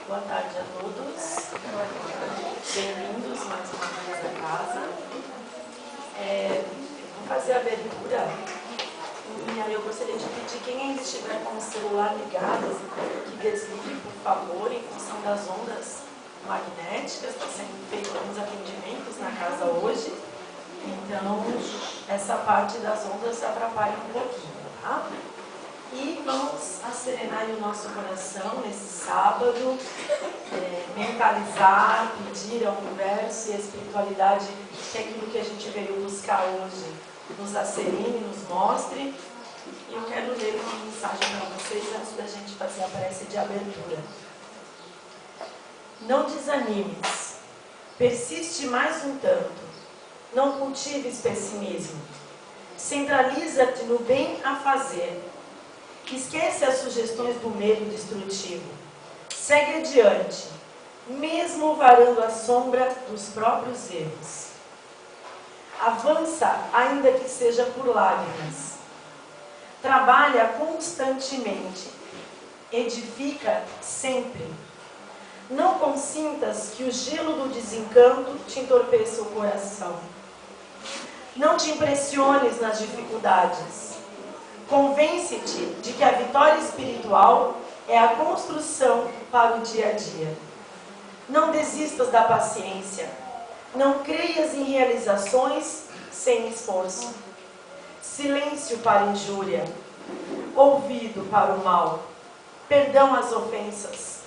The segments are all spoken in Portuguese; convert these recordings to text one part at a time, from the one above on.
Boa tarde a todos. Bem-vindos mais uma vez à casa. Vamos fazer a abertura. E aí eu gostaria de pedir quem ainda estiver com o celular ligado, que desligue, por favor, em função das ondas magnéticas. Está sendo feito alguns atendimentos na casa hoje. Então, essa parte das ondas atrapalha um pouquinho, tá? E vamos acerenar o nosso coração nesse sábado, mentalizar, pedir ao universo e à espiritualidade que aquilo que a gente veio buscar hoje nos acerine, nos mostre. E eu quero ler uma mensagem para vocês antes da gente fazer a prece de abertura. Não desanimes, persiste mais um tanto, não cultives pessimismo, centraliza-te no bem a fazer. Esquece as sugestões do medo destrutivo. Segue adiante, mesmo varando a sombra dos próprios erros. Avança, ainda que seja por lágrimas. Trabalha constantemente. Edifica sempre. Não consintas que o gelo do desencanto te entorpeça o coração. Não te impressiones nas dificuldades. Convence-te de que a vitória espiritual é a construção para o dia a dia. Não desistas da paciência. Não creias em realizações sem esforço. Silêncio para a injúria. Ouvido para o mal. Perdão às ofensas.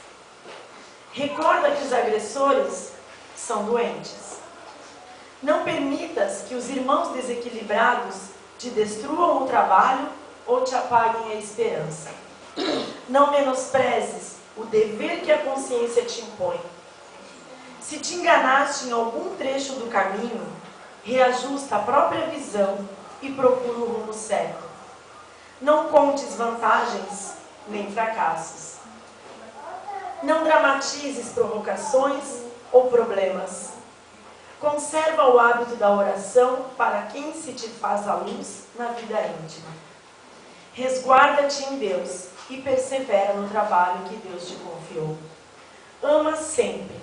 Recorda que os agressores são doentes. Não permitas que os irmãos desequilibrados te destruam o trabalho ou te apaguem a esperança. Não menosprezes o dever que a consciência te impõe. Se te enganaste em algum trecho do caminho, reajusta a própria visão e procura o rumo certo. Não contes vantagens nem fracassos. Não dramatizes provocações ou problemas. Conserva o hábito da oração para quem se te faz a luz na vida íntima. Resguarda-te em Deus e persevera no trabalho que Deus te confiou. Ama sempre,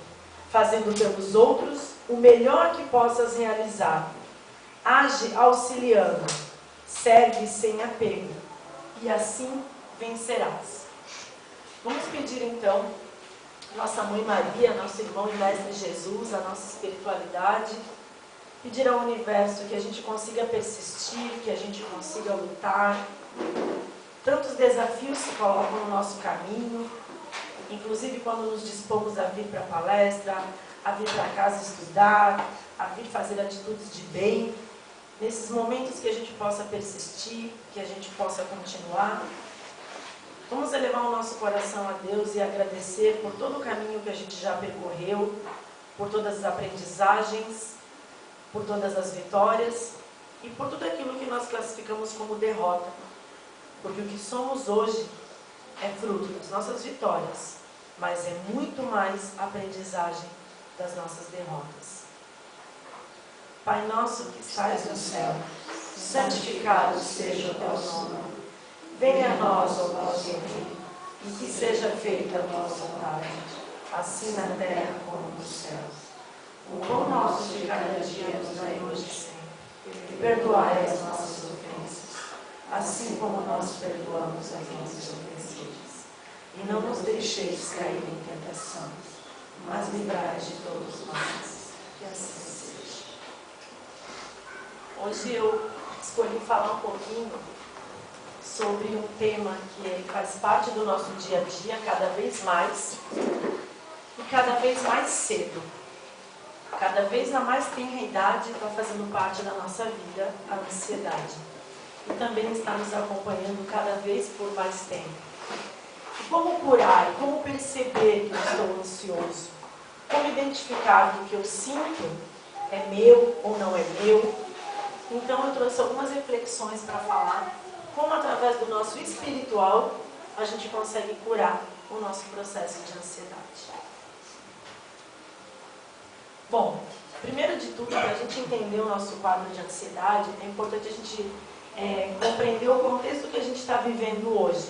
fazendo pelos outros o melhor que possas realizar. Age auxiliando, serve sem apego, e assim vencerás. Vamos pedir então nossa Mãe Maria, nosso irmão e mestre Jesus, a nossa espiritualidade, pedir ao universo que a gente consiga persistir, que a gente consiga lutar. Tantos desafios se colocam no nosso caminho, inclusive quando nos dispomos a vir para a palestra, a vir para casa estudar, a vir fazer atitudes de bem. Nesses momentos que a gente possa persistir, que a gente possa continuar. Vamos elevar o nosso coração a Deus e agradecer por todo o caminho que a gente já percorreu, por todas as aprendizagens, por todas as vitórias e por tudo aquilo que nós classificamos como derrota. Porque o que somos hoje é fruto das nossas vitórias, mas é muito mais aprendizagem das nossas derrotas. Pai nosso que estás no céu, santificado seja o teu nome. Venha a nós o vosso reino, e que seja feita a vossa vontade, assim na terra como nos céus. O pão nosso de cada dia nos dai hoje e sempre, e perdoai as nossas ofensas, assim como nós perdoamos a quem nos ofendidos. E não nos deixeis cair em tentação, mas livrai de todos os males, que assim seja. Hoje eu escolhi falar um pouquinho sobre um tema que faz parte do nosso dia a dia cada vez mais e cada vez mais cedo. Cada vez a mais tenra idade está fazendo parte da nossa vida a ansiedade. E também está nos acompanhando cada vez por mais tempo. E como curar, como perceber que eu estou ansioso? Como identificar que o que eu sinto é meu ou não é meu? Então eu trouxe algumas reflexões para falar como através do nosso espiritual a gente consegue curar o nosso processo de ansiedade. Bom, primeiro de tudo, para a gente entender o nosso quadro de ansiedade, é importante a gente compreender o contexto que a gente está vivendo hoje.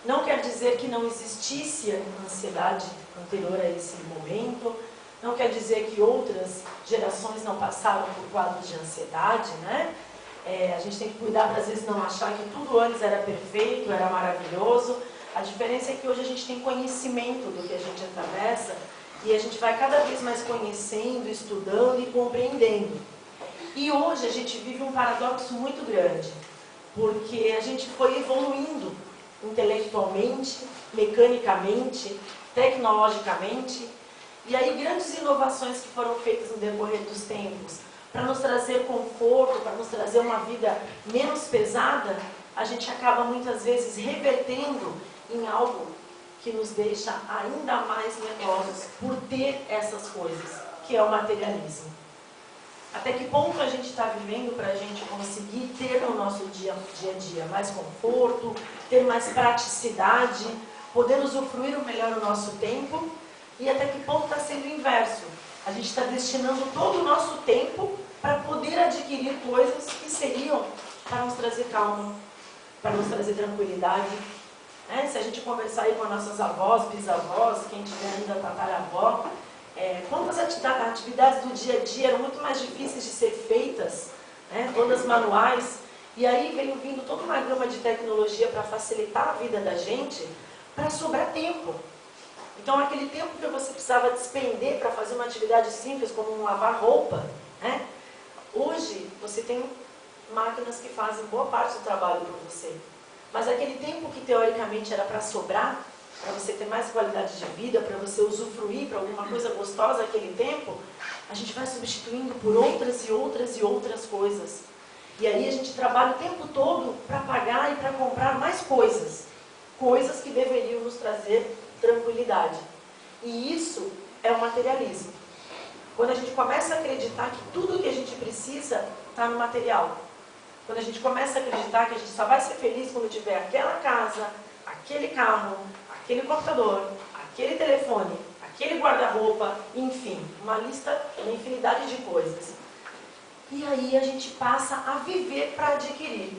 Não quer dizer que não existisse ansiedade anterior a esse momento, não quer dizer que outras gerações não passaram por quadros de ansiedade, né? A gente tem que cuidar para às vezes não achar que tudo antes era perfeito, era maravilhoso. A diferença é que hoje a gente tem conhecimento do que a gente atravessa e a gente vai cada vez mais conhecendo, estudando e compreendendo. E hoje a gente vive um paradoxo muito grande, porque a gente foi evoluindo intelectualmente, mecanicamente, tecnologicamente, e aí grandes inovações que foram feitas no decorrer dos tempos, para nos trazer conforto, para nos trazer uma vida menos pesada, a gente acaba muitas vezes revertendo em algo que nos deixa ainda mais nervosos por ter essas coisas, que é o materialismo. Até que ponto a gente está vivendo para a gente conseguir ter no nosso dia a dia mais conforto, ter mais praticidade, poder usufruir o melhor o nosso tempo, e até que ponto está sendo o inverso. A gente está destinando todo o nosso tempo para poder adquirir coisas que seriam para nos trazer calma, para nos trazer tranquilidade. Se a gente conversar aí com as nossas avós, bisavós, quem tiver ainda tataravó, quantas atividades do dia a dia eram muito mais difíceis de ser feitas, todas manuais, e aí veio vindo toda uma gama de tecnologia para facilitar a vida da gente, para sobrar tempo. Então aquele tempo que você precisava despender para fazer uma atividade simples, como lavar roupa, hoje você tem máquinas que fazem boa parte do trabalho para você. Mas aquele tempo que teoricamente era para sobrar, para você ter mais qualidade de vida, para você usufruir para alguma coisa gostosa aquele tempo, a gente vai substituindo por outras e outras e outras coisas. E aí a gente trabalha o tempo todo para pagar e para comprar mais coisas. Coisas que deveriam nos trazer tranquilidade. E isso é o materialismo. Quando a gente começa a acreditar que tudo o que a gente precisa está no material. Quando a gente começa a acreditar que a gente só vai ser feliz quando tiver aquela casa, aquele carro, aquele computador, aquele telefone, aquele guarda-roupa, enfim, uma lista, uma infinidade de coisas. E aí a gente passa a viver para adquirir.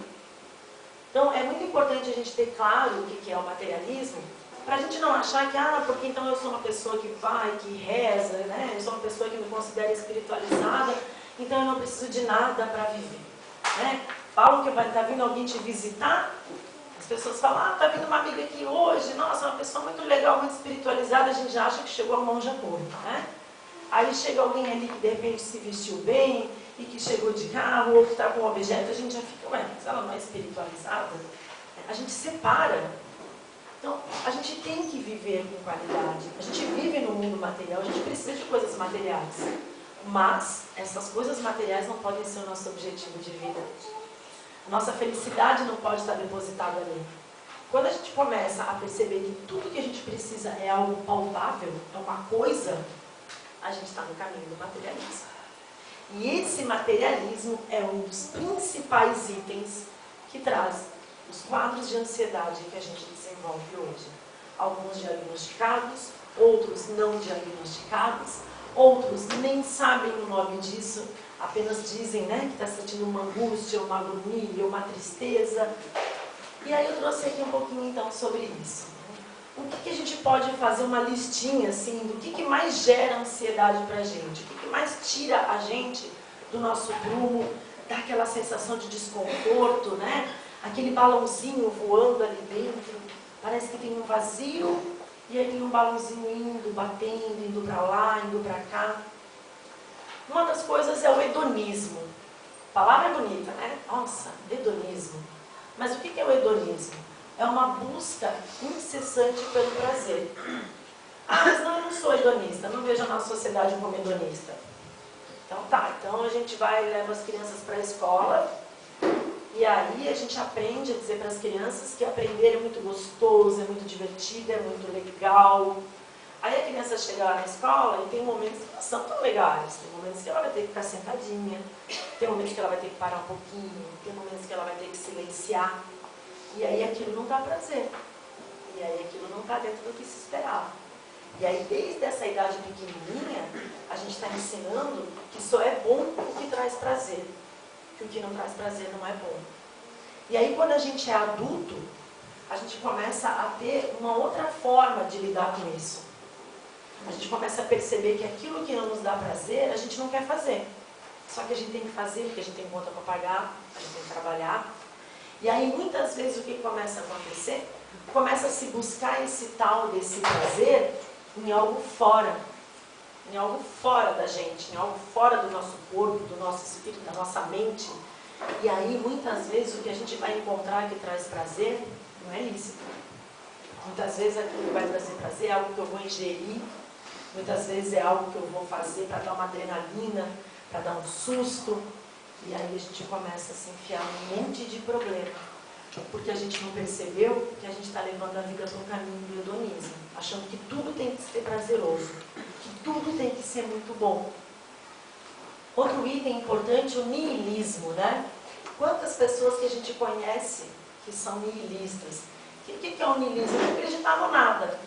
Então é muito importante a gente ter claro o que é o materialismo, para a gente não achar que, porque então eu sou uma pessoa que vai, que reza, eu sou uma pessoa que me considera espiritualizada, então eu não preciso de nada para viver. Falam que vai estar vindo alguém te visitar, as pessoas falam, está vindo uma amiga aqui hoje, nossa, uma pessoa muito legal, muito espiritualizada, a gente já acha que chegou a monja pura, Aí chega alguém ali que de repente se vestiu bem, e que chegou de carro, ou que está com um objeto, a gente já fica, mas ela não é espiritualizada? A gente separa. Então, a gente tem que viver com qualidade. A gente vive no mundo material, a gente precisa de coisas materiais. Mas essas coisas materiais não podem ser o nosso objetivo de vida. Nossa felicidade não pode estar depositada ali. Quando a gente começa a perceber que tudo que a gente precisa é algo palpável, é uma coisa, a gente está no caminho do materialismo. E esse materialismo é um dos principais itens que traz os quadros de ansiedade que a gente desenvolve hoje. Alguns diagnosticados, outros não diagnosticados, outros nem sabem o nome disso, apenas dizem que está sentindo uma angústia, uma agonia, uma tristeza. E aí eu trouxe aqui um pouquinho então sobre isso. O que a gente pode fazer uma listinha assim, do que mais gera ansiedade para a gente? O que mais tira a gente do nosso prumo, dá aquela sensação de desconforto, Aquele balãozinho voando ali dentro, parece que tem um vazio, e aí tem um balãozinho indo, batendo, indo para lá, indo para cá. Uma das coisas é o hedonismo. A palavra é bonita, Nossa, hedonismo. Mas o que é o hedonismo? É uma busca incessante pelo prazer. Mas não, eu não sou hedonista, não vejo a nossa sociedade como hedonista. Então então a gente leva as crianças para a escola, e aí a gente aprende a dizer para as crianças que aprender é muito gostoso, é muito divertido, é muito legal. Aí a criança chega lá na escola e tem momentos que não são tão legais. Tem momentos que ela vai ter que ficar sentadinha, tem momentos que ela vai ter que parar um pouquinho, tem momentos que ela vai ter que silenciar. E aí aquilo não dá prazer. E aí aquilo não está dentro do que se esperava. E aí desde essa idade pequenininha, a gente está ensinando que só é bom o que traz prazer. Que o que não traz prazer não é bom. E aí quando a gente é adulto, a gente começa a ter uma outra forma de lidar com isso. A gente começa a perceber que aquilo que não nos dá prazer, a gente não quer fazer. Só que a gente tem que fazer, porque a gente tem conta para pagar, a gente tem que trabalhar. E aí, muitas vezes, o que começa a acontecer? Começa a se buscar esse tal desse prazer em algo fora. Em algo fora da gente, em algo fora do nosso corpo, do nosso espírito, da nossa mente. E aí, muitas vezes, o que a gente vai encontrar que traz prazer não é lícito. Muitas vezes, aquilo que vai trazer prazer é algo que eu vou ingerir. Muitas vezes é algo que eu vou fazer para dar uma adrenalina, para dar um susto. E aí a gente começa a se enfiar num monte de problema. Porque a gente não percebeu que a gente está levando a vida para um caminho do hedonismo. Achando que tudo tem que ser prazeroso. Que tudo tem que ser muito bom. Outro item importante, o niilismo, né? Quantas pessoas que a gente conhece que são niilistas? O que é o niilismo? Não acreditavam nada.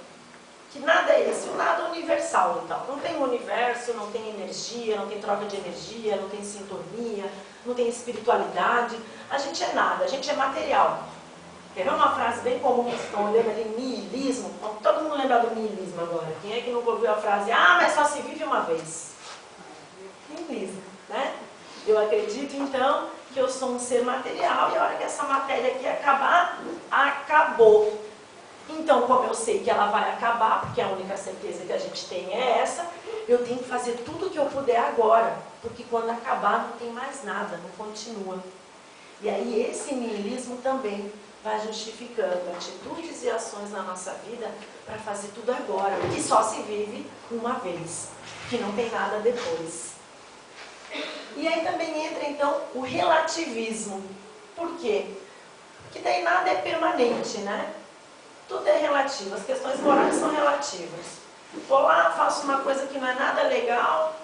Que nada é esse, o nada universal, então. Não tem universo, não tem energia, não tem troca de energia, não tem sintonia, não tem espiritualidade. A gente é nada, a gente é material. Quer ver uma frase bem comum que vocês estão olhando ali, niilismo? Todo mundo lembra do niilismo agora. Quem é que nunca ouviu a frase, mas só se vive uma vez? Niilismo, né? Eu acredito, então, que eu sou um ser material e a hora que essa matéria aqui acabar, acabou. Então, como eu sei que ela vai acabar, porque a única certeza que a gente tem é essa, eu tenho que fazer tudo o que eu puder agora, porque quando acabar não tem mais nada, não continua. E aí esse niilismo também vai justificando atitudes e ações na nossa vida para fazer tudo agora, que só se vive uma vez, que não tem nada depois. E aí também entra então o relativismo. Por quê? Porque daí nada é permanente, né? Tudo é relativo, as questões morais são relativas. Vou lá, faço uma coisa que não é nada legal,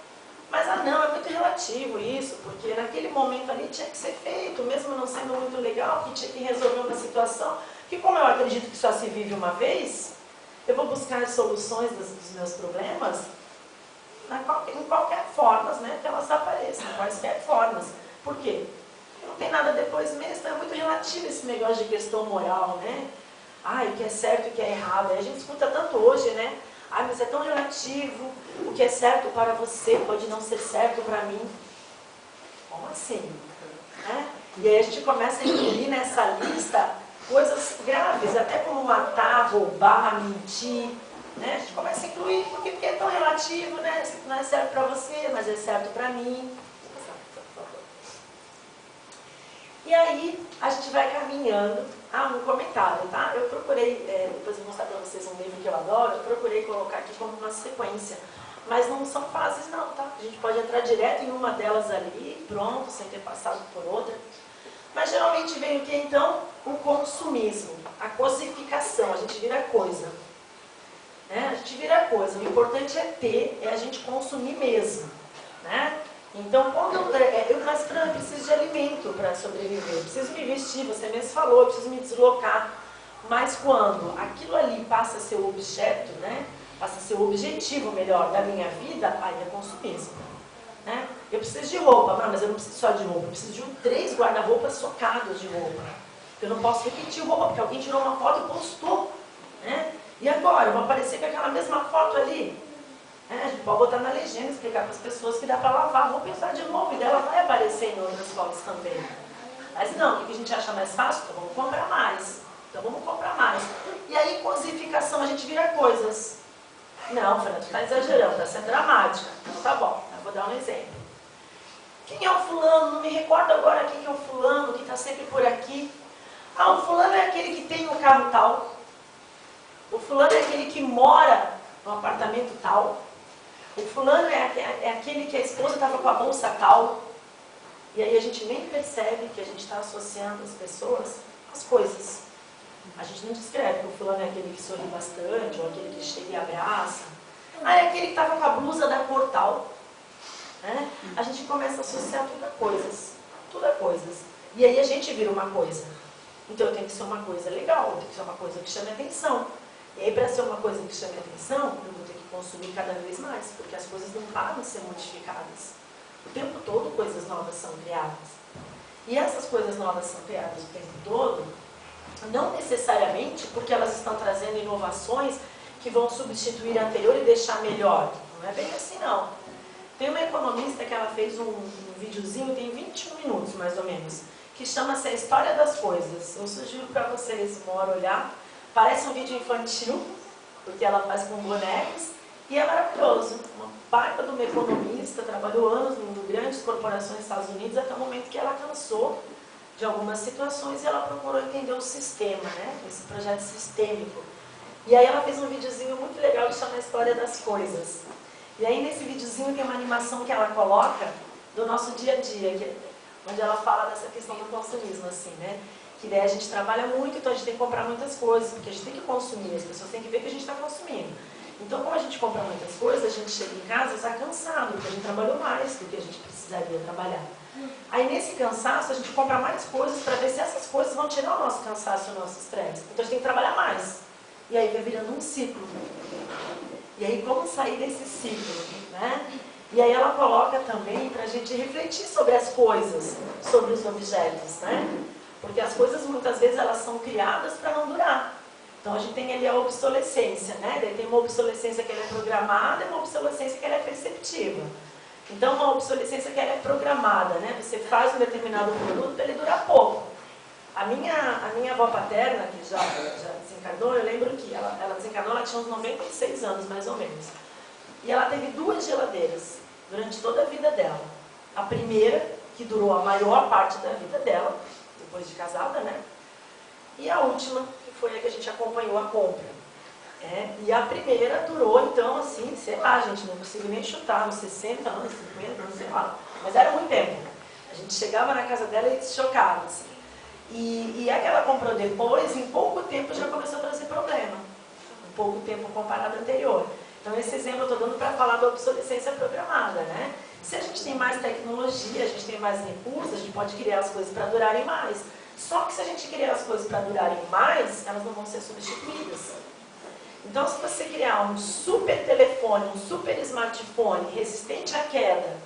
mas não, é muito relativo isso, porque naquele momento ali tinha que ser feito, mesmo não sendo muito legal, que tinha que resolver uma situação, que como eu acredito que só se vive uma vez, eu vou buscar as soluções dos meus problemas em qualquer forma, né, que elas apareçam, em quaisquer formas. Por quê? Porque não tem nada depois mesmo, é muito relativo esse negócio de questão moral, né? O que é certo e o que é errado. Aí a gente escuta tanto hoje, né? Mas é tão relativo. O que é certo para você pode não ser certo para mim. Como assim? Né? E aí a gente começa a incluir nessa lista coisas graves, até como matar, roubar, mentir. Né? A gente começa a incluir, porque é tão relativo, né? Não é certo para você, mas é certo para mim. E aí a gente vai caminhando. Um comentário, tá? Eu procurei, depois eu vou mostrar para vocês um livro que eu adoro, eu procurei colocar aqui como uma sequência. Mas não são fases não, tá? A gente pode entrar direto em uma delas ali, pronto, sem ter passado por outra. Mas geralmente vem o que então? O consumismo, a cosificação, a gente vira coisa. Né? A gente vira coisa, o importante é ter, é a gente consumir mesmo. Né? Então, quando eu preciso de alimento para sobreviver, eu preciso me vestir, você mesmo falou, eu preciso me deslocar. Mas quando aquilo ali passa a ser o objeto, né, passa a ser o objetivo melhor da minha vida, aí é consumismo. Né? Eu preciso de roupa, mas eu não preciso só de roupa, eu preciso de 3 guarda-roupas socados de roupa. Eu não posso repetir roupa, porque alguém tirou uma foto e postou. Né? E agora, eu vou aparecer com aquela mesma foto ali? A gente pode botar na legenda, explicar para as pessoas que dá para lavar, vou pensar de novo, e dela vai aparecer em outras fotos também. Mas não, o que a gente acha mais fácil? Então vamos comprar mais. Então vamos comprar mais. E aí, cosificação, a gente vira coisas. Não, Fernanda, tu está exagerando, está sendo dramática. Então tá bom, eu vou dar um exemplo. Quem é o fulano? Não me recordo agora quem é o fulano que está sempre por aqui. O fulano é aquele que tem um carro tal. O fulano é aquele que mora no apartamento tal. O fulano é aquele que a esposa estava com a bolsa tal. E aí a gente nem percebe que a gente está associando as pessoas às coisas. A gente não descreve que o fulano é aquele que sorri bastante, ou aquele que chega e abraça. É aquele que estava com a blusa da cor tal. Né? A gente começa a associar tudo a coisas. Tudo a coisas. E aí a gente vira uma coisa. Então eu tenho que ser uma coisa legal, eu tenho que ser uma coisa que chame atenção. E aí, para ser uma coisa que chame atenção, eu vou ter que consumir cada vez mais, porque as coisas não param de ser modificadas. O tempo todo, coisas novas são criadas. E essas coisas novas são criadas o tempo todo, Não necessariamente porque elas estão trazendo inovações que vão substituir a anterior e deixar melhor. Não é bem assim, não. Tem uma economista que ela fez um videozinho, tem 21 minutos mais ou menos, que chama-se A História das Coisas. Eu sugiro para vocês uma hora olhar. Parece um vídeo infantil, porque ela faz com bonecos, e é maravilhoso. Uma baita de uma economista, trabalhou anos em grandes corporações dos Estados Unidos, até o momento que ela cansou de algumas situações e ela procurou entender o sistema, né? Esse projeto sistêmico. E aí ela fez um videozinho muito legal que chama A História das Coisas. E aí nesse videozinho tem uma animação que ela coloca do nosso dia a dia, onde ela fala dessa questão do consumismo, assim, né? Que daí a gente trabalha muito, então a gente tem que comprar muitas coisas, porque a gente tem que consumir, as pessoas têm que ver que a gente está consumindo. Então, como a gente compra muitas coisas, a gente chega em casa e está cansado, porque a gente trabalhou mais do que a gente precisaria trabalhar. Aí, nesse cansaço, a gente compra mais coisas para ver se essas coisas vão tirar o nosso cansaço e o nosso estresse. Então, a gente tem que trabalhar mais. E aí vai virando um ciclo. E aí, como sair desse ciclo, né? E aí ela coloca também para a gente refletir sobre as coisas, sobre os objetos, né? Porque as coisas, muitas vezes, elas são criadas para não durar. Então, a gente tem ali a obsolescência, né? Daí tem uma obsolescência que ela é programada e uma obsolescência que ela é perceptiva. Então, uma obsolescência que ela é programada, né? Você faz um determinado produto para ele durar pouco. A minha avó paterna, que já desencarnou, eu lembro que ela desencarnou, ela tinha uns 96 anos, mais ou menos. E ela teve 2 geladeiras durante toda a vida dela. A primeira, que durou a maior parte da vida dela, depois de casada, né? E a última, que foi a que a gente acompanhou a compra. E a primeira durou, então, assim, sei lá, gente, não consigo nem chutar, uns 60 anos, 50 anos, sei lá. Mas era muito tempo. A gente chegava na casa dela e se chocava, assim. E a que ela comprou depois, em pouco tempo já começou a trazer problema. Em pouco tempo comparado ao anterior. Então, esse exemplo eu estou dando para falar da obsolescência programada, né? Se a gente tem mais tecnologia, a gente tem mais recursos, a gente pode criar as coisas para durarem mais. Só que se a gente criar as coisas para durarem mais, elas não vão ser substituídas. Então, se você criar um super telefone, um super smartphone resistente à queda,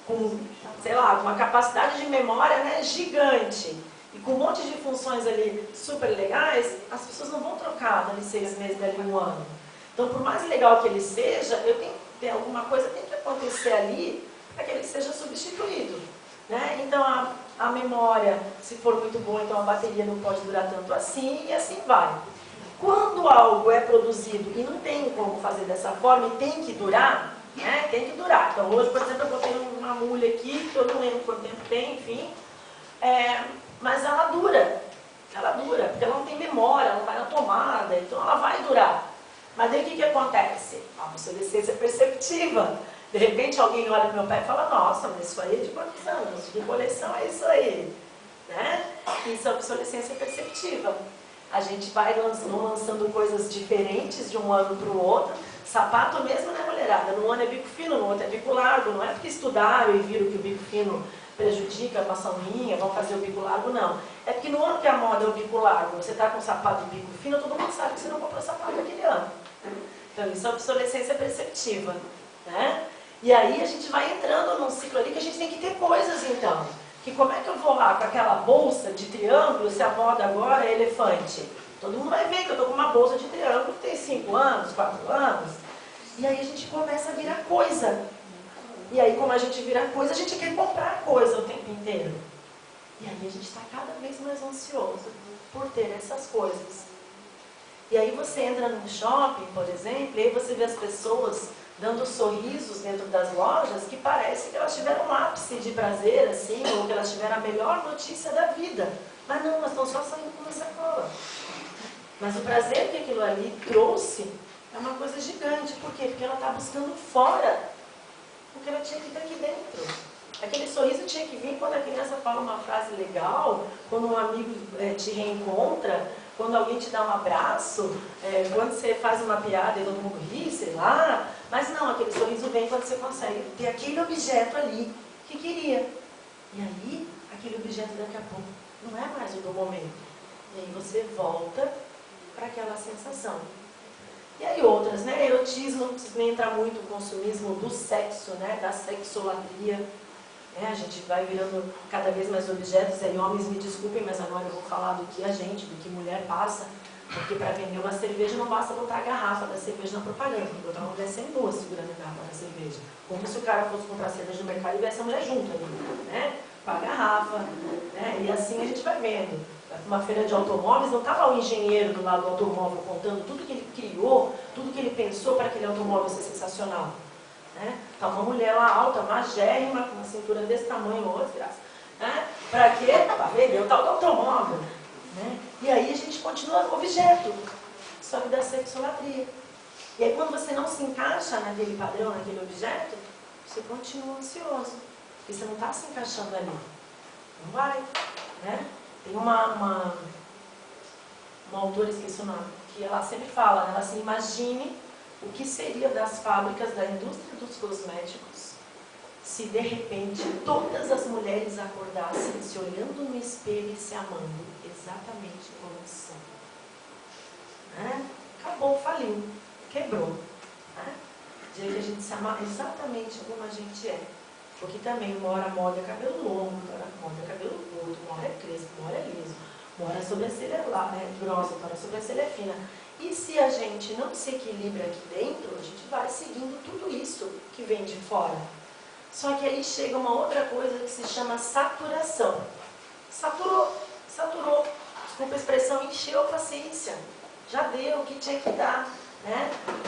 com, sei lá, com uma capacidade de memória, né, gigante, e com um monte de funções ali super legais, as pessoas não vão trocar dali 6 meses, dali 1 ano. Então, por mais legal que ele seja, alguma coisa tem que acontecer ali para que ele seja substituído, né? Então, a memória, se for muito boa, então a bateria não pode durar tanto assim, e assim vai. Quando algo é produzido e não tem como fazer dessa forma e tem que durar, né? Tem que durar. Então hoje, por exemplo, eu botei uma mulher aqui, que eu não lembro quanto tempo tem, enfim. Mas ela dura, porque ela não tem memória, ela não vai na tomada, então ela vai durar. Mas daí o que acontece? A obsolescência perceptiva. De repente alguém olha para meu pai e fala, nossa, mas isso aí é de quantos anos? De coleção é isso aí. Né? Isso é obsolescência perceptiva. A gente vai lançando coisas diferentes de um ano para o outro. Sapato mesmo, né, mulherada? Num ano é bico fino, no outro é bico largo. Não é porque estudaram e viram que o bico fino prejudica, passam linha, vão fazer o bico largo, não. É porque no ano que a moda é o bico largo, você está com sapato de bico fino, todo mundo sabe que você não comprou sapato naquele ano. Então isso é obsolescência perceptiva, né? E aí a gente vai entrando num ciclo ali que a gente tem que ter coisas, então. Que como é que eu vou lá com aquela bolsa de triângulo, se a moda agora é elefante? Todo mundo vai ver que eu estou com uma bolsa de triângulo que tem 5 anos, 4 anos. E aí a gente começa a virar coisa. E aí, como a gente vira coisa, a gente quer comprar coisa o tempo inteiro. E aí a gente está cada vez mais ansioso por ter essas coisas. E aí você entra num shopping, por exemplo, e aí você vê as pessoas dando sorrisos dentro das lojas que parece que elas tiveram um ápice de prazer, assim, ou que elas tiveram a melhor notícia da vida. Mas não, elas estão só saindo com uma sacola. Mas o prazer que aquilo ali trouxe é uma coisa gigante. Por quê? Porque ela está buscando fora o que ela tinha que ter aqui dentro. Aquele sorriso tinha que vir quando a criança fala uma frase legal, quando um amigo te reencontra, quando alguém te dá um abraço, quando você faz uma piada e todo mundo ri, sei lá. Mas não, aquele sorriso vem quando você consegue ter aquele objeto ali que queria. E aí, aquele objeto daqui a pouco não é mais o do momento. E aí você volta para aquela sensação. E aí outras, né? Erotismo, não precisa nem entrar muito no consumismo do sexo, né? Da sexolatria. A gente vai virando cada vez mais objetos, aí homens me desculpem, mas agora eu vou falar do que a gente, do que mulher passa, porque para vender uma cerveja não basta botar a garrafa da cerveja na propaganda, tem que botar uma mulher semi-nua segurando a garrafa da cerveja. Como se o cara fosse comprar cerveja no mercado e tivesse a mulher junto ali, né? Com a garrafa, né? E assim a gente vai vendo. Uma feira de automóveis, não está lá o engenheiro do lado do automóvel contando tudo que ele criou, tudo que ele pensou para aquele automóvel ser sensacional. Está uma mulher lá alta, magérrima, com uma cintura desse tamanho, ou desgraça. Para quê? Para vender o tal do automóvel. E aí a gente continua objeto, só que da sexolatria. E aí quando você não se encaixa naquele padrão, naquele objeto, você continua ansioso. Porque você não está se encaixando ali. Não vai. Tem uma autora, esqueci o nome, que ela sempre fala, ela assim, imagine o que seria das fábricas da indústria dos cosméticos se de repente todas as mulheres acordassem se olhando no espelho e se amando exatamente como são. Acabou, faliu, quebrou. Dizer que a gente se ama exatamente como a gente é. Porque também uma hora moda é cabelo longo, uma hora moda é cabelo curto, uma hora é crespo, uma hora é liso, uma hora a sobrancelha é grossa, uma hora a sobrancelha é fina. E se a gente não se equilibra aqui dentro, a gente vai seguindo tudo isso que vem de fora. Só que aí chega uma outra coisa que se chama saturação. Saturou, desculpa a expressão, encheu a paciência. Já deu o que tinha que dar.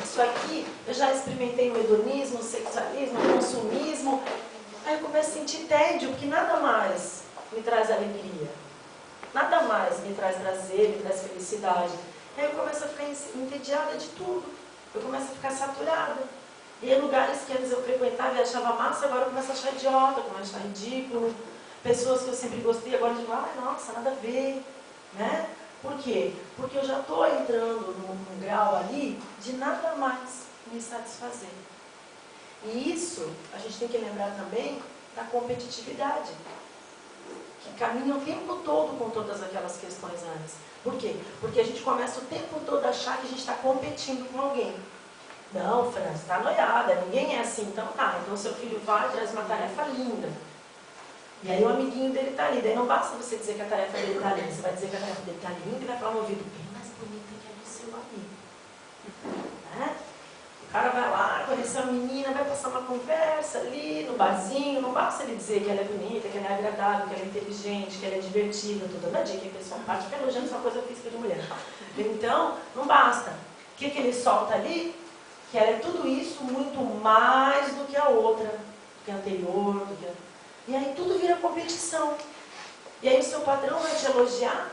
Isso aqui, eu já experimentei o hedonismo, o sexualismo, o consumismo. Aí eu começo a sentir tédio, porque nada mais me traz alegria. Nada mais me traz prazer, me traz felicidade. Aí eu começo a ficar entediada de tudo. Eu começo a ficar saturada. E em lugares que antes eu frequentava e achava massa, agora eu começo a achar idiota, começo a achar ridículo. Pessoas que eu sempre gostei, agora eu digo, nossa, nada a ver. Por quê? Porque eu já estou entrando num grau ali de nada mais me satisfazer. E isso, a gente tem que lembrar também da competitividade, que caminha o tempo todo com todas aquelas questões antes. Por quê? Porque a gente começa o tempo todo a achar que a gente está competindo com alguém. Não, Fran, você está noiada, ninguém é assim. Então então seu filho vai e traz uma tarefa linda. E aí o amiguinho dele está ali. Daí não basta você dizer que a tarefa dele está linda, você vai dizer que a tarefa dele está linda e vai falar no ouvido, bem mais bonita que a do seu amigo. O cara vai lá, conhecer a menina, vai passar uma conversa ali no barzinho, não basta ele dizer que ela é bonita, que ela é agradável, que ela é inteligente, que ela é divertida, estou dando a dica, a pessoa parte fica elogiando sua coisa física de mulher. Então, não basta. O que ele solta ali? Que ela é tudo isso muito mais do que a outra, do que a anterior, E aí tudo vira competição. E aí o seu patrão vai te elogiar.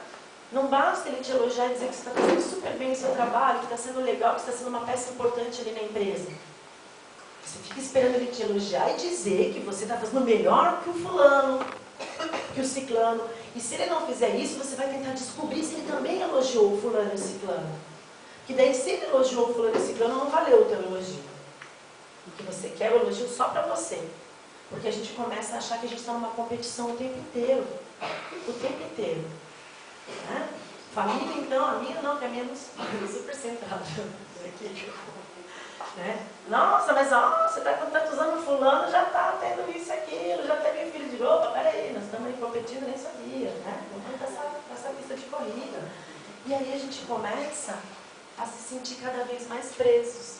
Não basta ele te elogiar e dizer que você está fazendo super bem o seu trabalho, que está sendo legal, que está sendo uma peça importante ali na empresa. Você fica esperando ele te elogiar e dizer que você está fazendo melhor que o fulano, que o ciclano. E se ele não fizer isso, você vai tentar descobrir se ele também elogiou o fulano e o ciclano. Que daí se ele elogiou o fulano e o ciclano, não valeu o teu elogio. Porque você quer o elogio só para você. Porque a gente começa a achar que a gente está numa competição o tempo inteiro. O tempo inteiro. Família, então, a minha não, que a minha não super centrada. Nossa, mas você está com tantos anos, fulano já está tendo isso e aquilo, já teve filho de roupa, peraí, nós estamos aí competindo, nem sabia, Vamos nessa pista de corrida. E aí a gente começa a se sentir cada vez mais presos.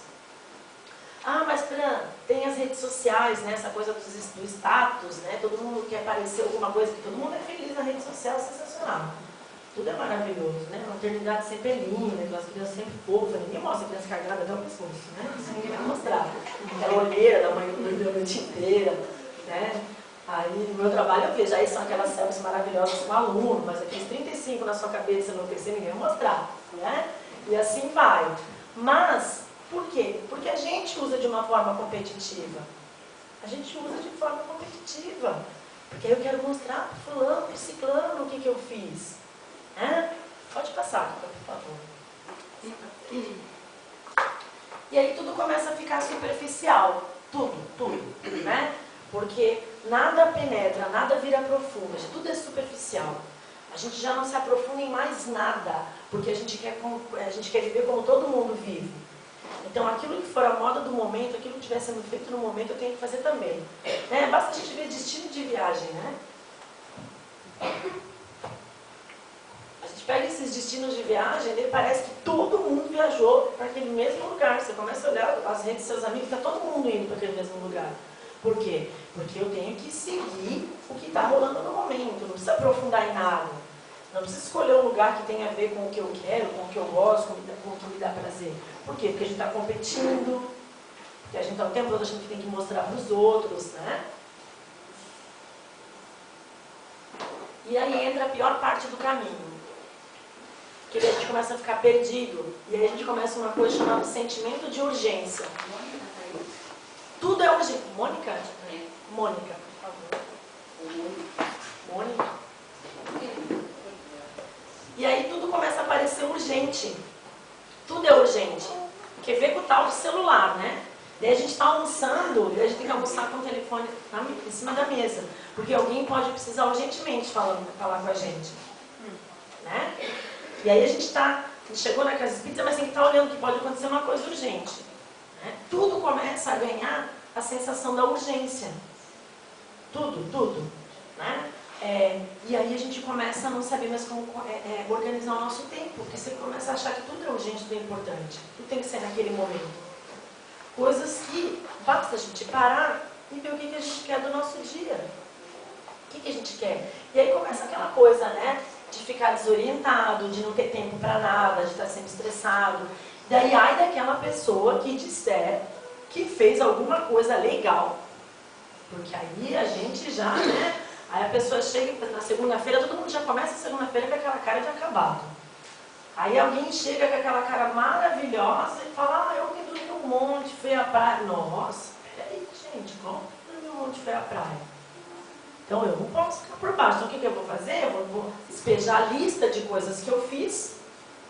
Mas Fran, tem as redes sociais, essa coisa do status, todo mundo quer parecer alguma coisa, que todo mundo é feliz na rede social, sensacional. Tudo é maravilhoso, A maternidade sempre é linda, as crianças sempre fofas, ninguém mostra a criança carregada até o pescoço, Isso ninguém vai mostrar. Aquela olheira da mãe dormindo a noite inteira, Aí no meu trabalho eu vejo, aí são aquelas selfies maravilhosas com aluno, mas aqueles 35 na sua cabeça não tem ninguém vai mostrar, E assim vai. Mas, por quê? Porque a gente usa de uma forma competitiva. A gente usa de forma competitiva. Porque aí eu quero mostrar para fulano, para ciclano o que eu fiz. Pode passar, por favor. E aí tudo começa a ficar superficial. Tudo, Porque nada penetra, nada vira profundo, tudo é superficial. A gente já não se aprofunda em mais nada, porque a gente quer viver como todo mundo vive. Então, aquilo que for a moda do momento, aquilo que estiver sendo feito no momento, eu tenho que fazer também. Né? Basta a gente ver destino de viagem, né? A gente pega esses destinos de viagem, e parece que todo mundo viajou para aquele mesmo lugar. Você começa a olhar as redes dos seus amigos, está todo mundo indo para aquele mesmo lugar. Por quê? Porque eu tenho que seguir o que está rolando no momento, não precisa aprofundar em nada. Não precisa escolher um lugar que tenha a ver com o que eu quero, com o que eu gosto, com o que me dá prazer. Por quê? Porque a gente está competindo, porque a gente está o tempo todo, a gente tem que mostrar para os outros, né? E aí entra a pior parte do caminho. Que a gente começa a ficar perdido. E aí a gente começa uma coisa chamada sentimento de urgência. Tudo é urgente. Mônica? Mônica, por favor. Mônica. E aí tudo começa a parecer urgente. Tudo é urgente. Porque vê com o tal de celular, né? Daí a gente está almoçando, e a gente tem que almoçar com o telefone em cima da mesa. Porque alguém pode precisar urgentemente falar com a gente. Né? E aí a gente chegou na casa espírita, mas tem que estar olhando que pode acontecer uma coisa urgente. Né? Tudo começa a ganhar a sensação da urgência. Tudo. Né? E aí a gente começa a não saber mais como organizar o nosso tempo, porque você começa a achar que tudo é urgente, tudo é importante. Tudo tem que ser naquele momento. Coisas que basta a gente parar e ver o que a gente quer do nosso dia. O que a gente quer? E aí começa aquela coisa, né? De ficar desorientado, de não ter tempo para nada, de estar sempre estressado. Daí, ai daquela pessoa que disser que fez alguma coisa legal. Porque aí a gente já, né? Aí a pessoa chega na segunda-feira, todo mundo já começa a segunda-feira com aquela cara de acabado. Aí alguém chega com aquela cara maravilhosa e fala, eu me dormi um monte, fui à praia. Nossa, peraí, gente, como dormi um monte, fui à praia? Então eu não posso ficar por baixo. Então o que eu vou fazer? Eu vou despejar a lista de coisas que eu fiz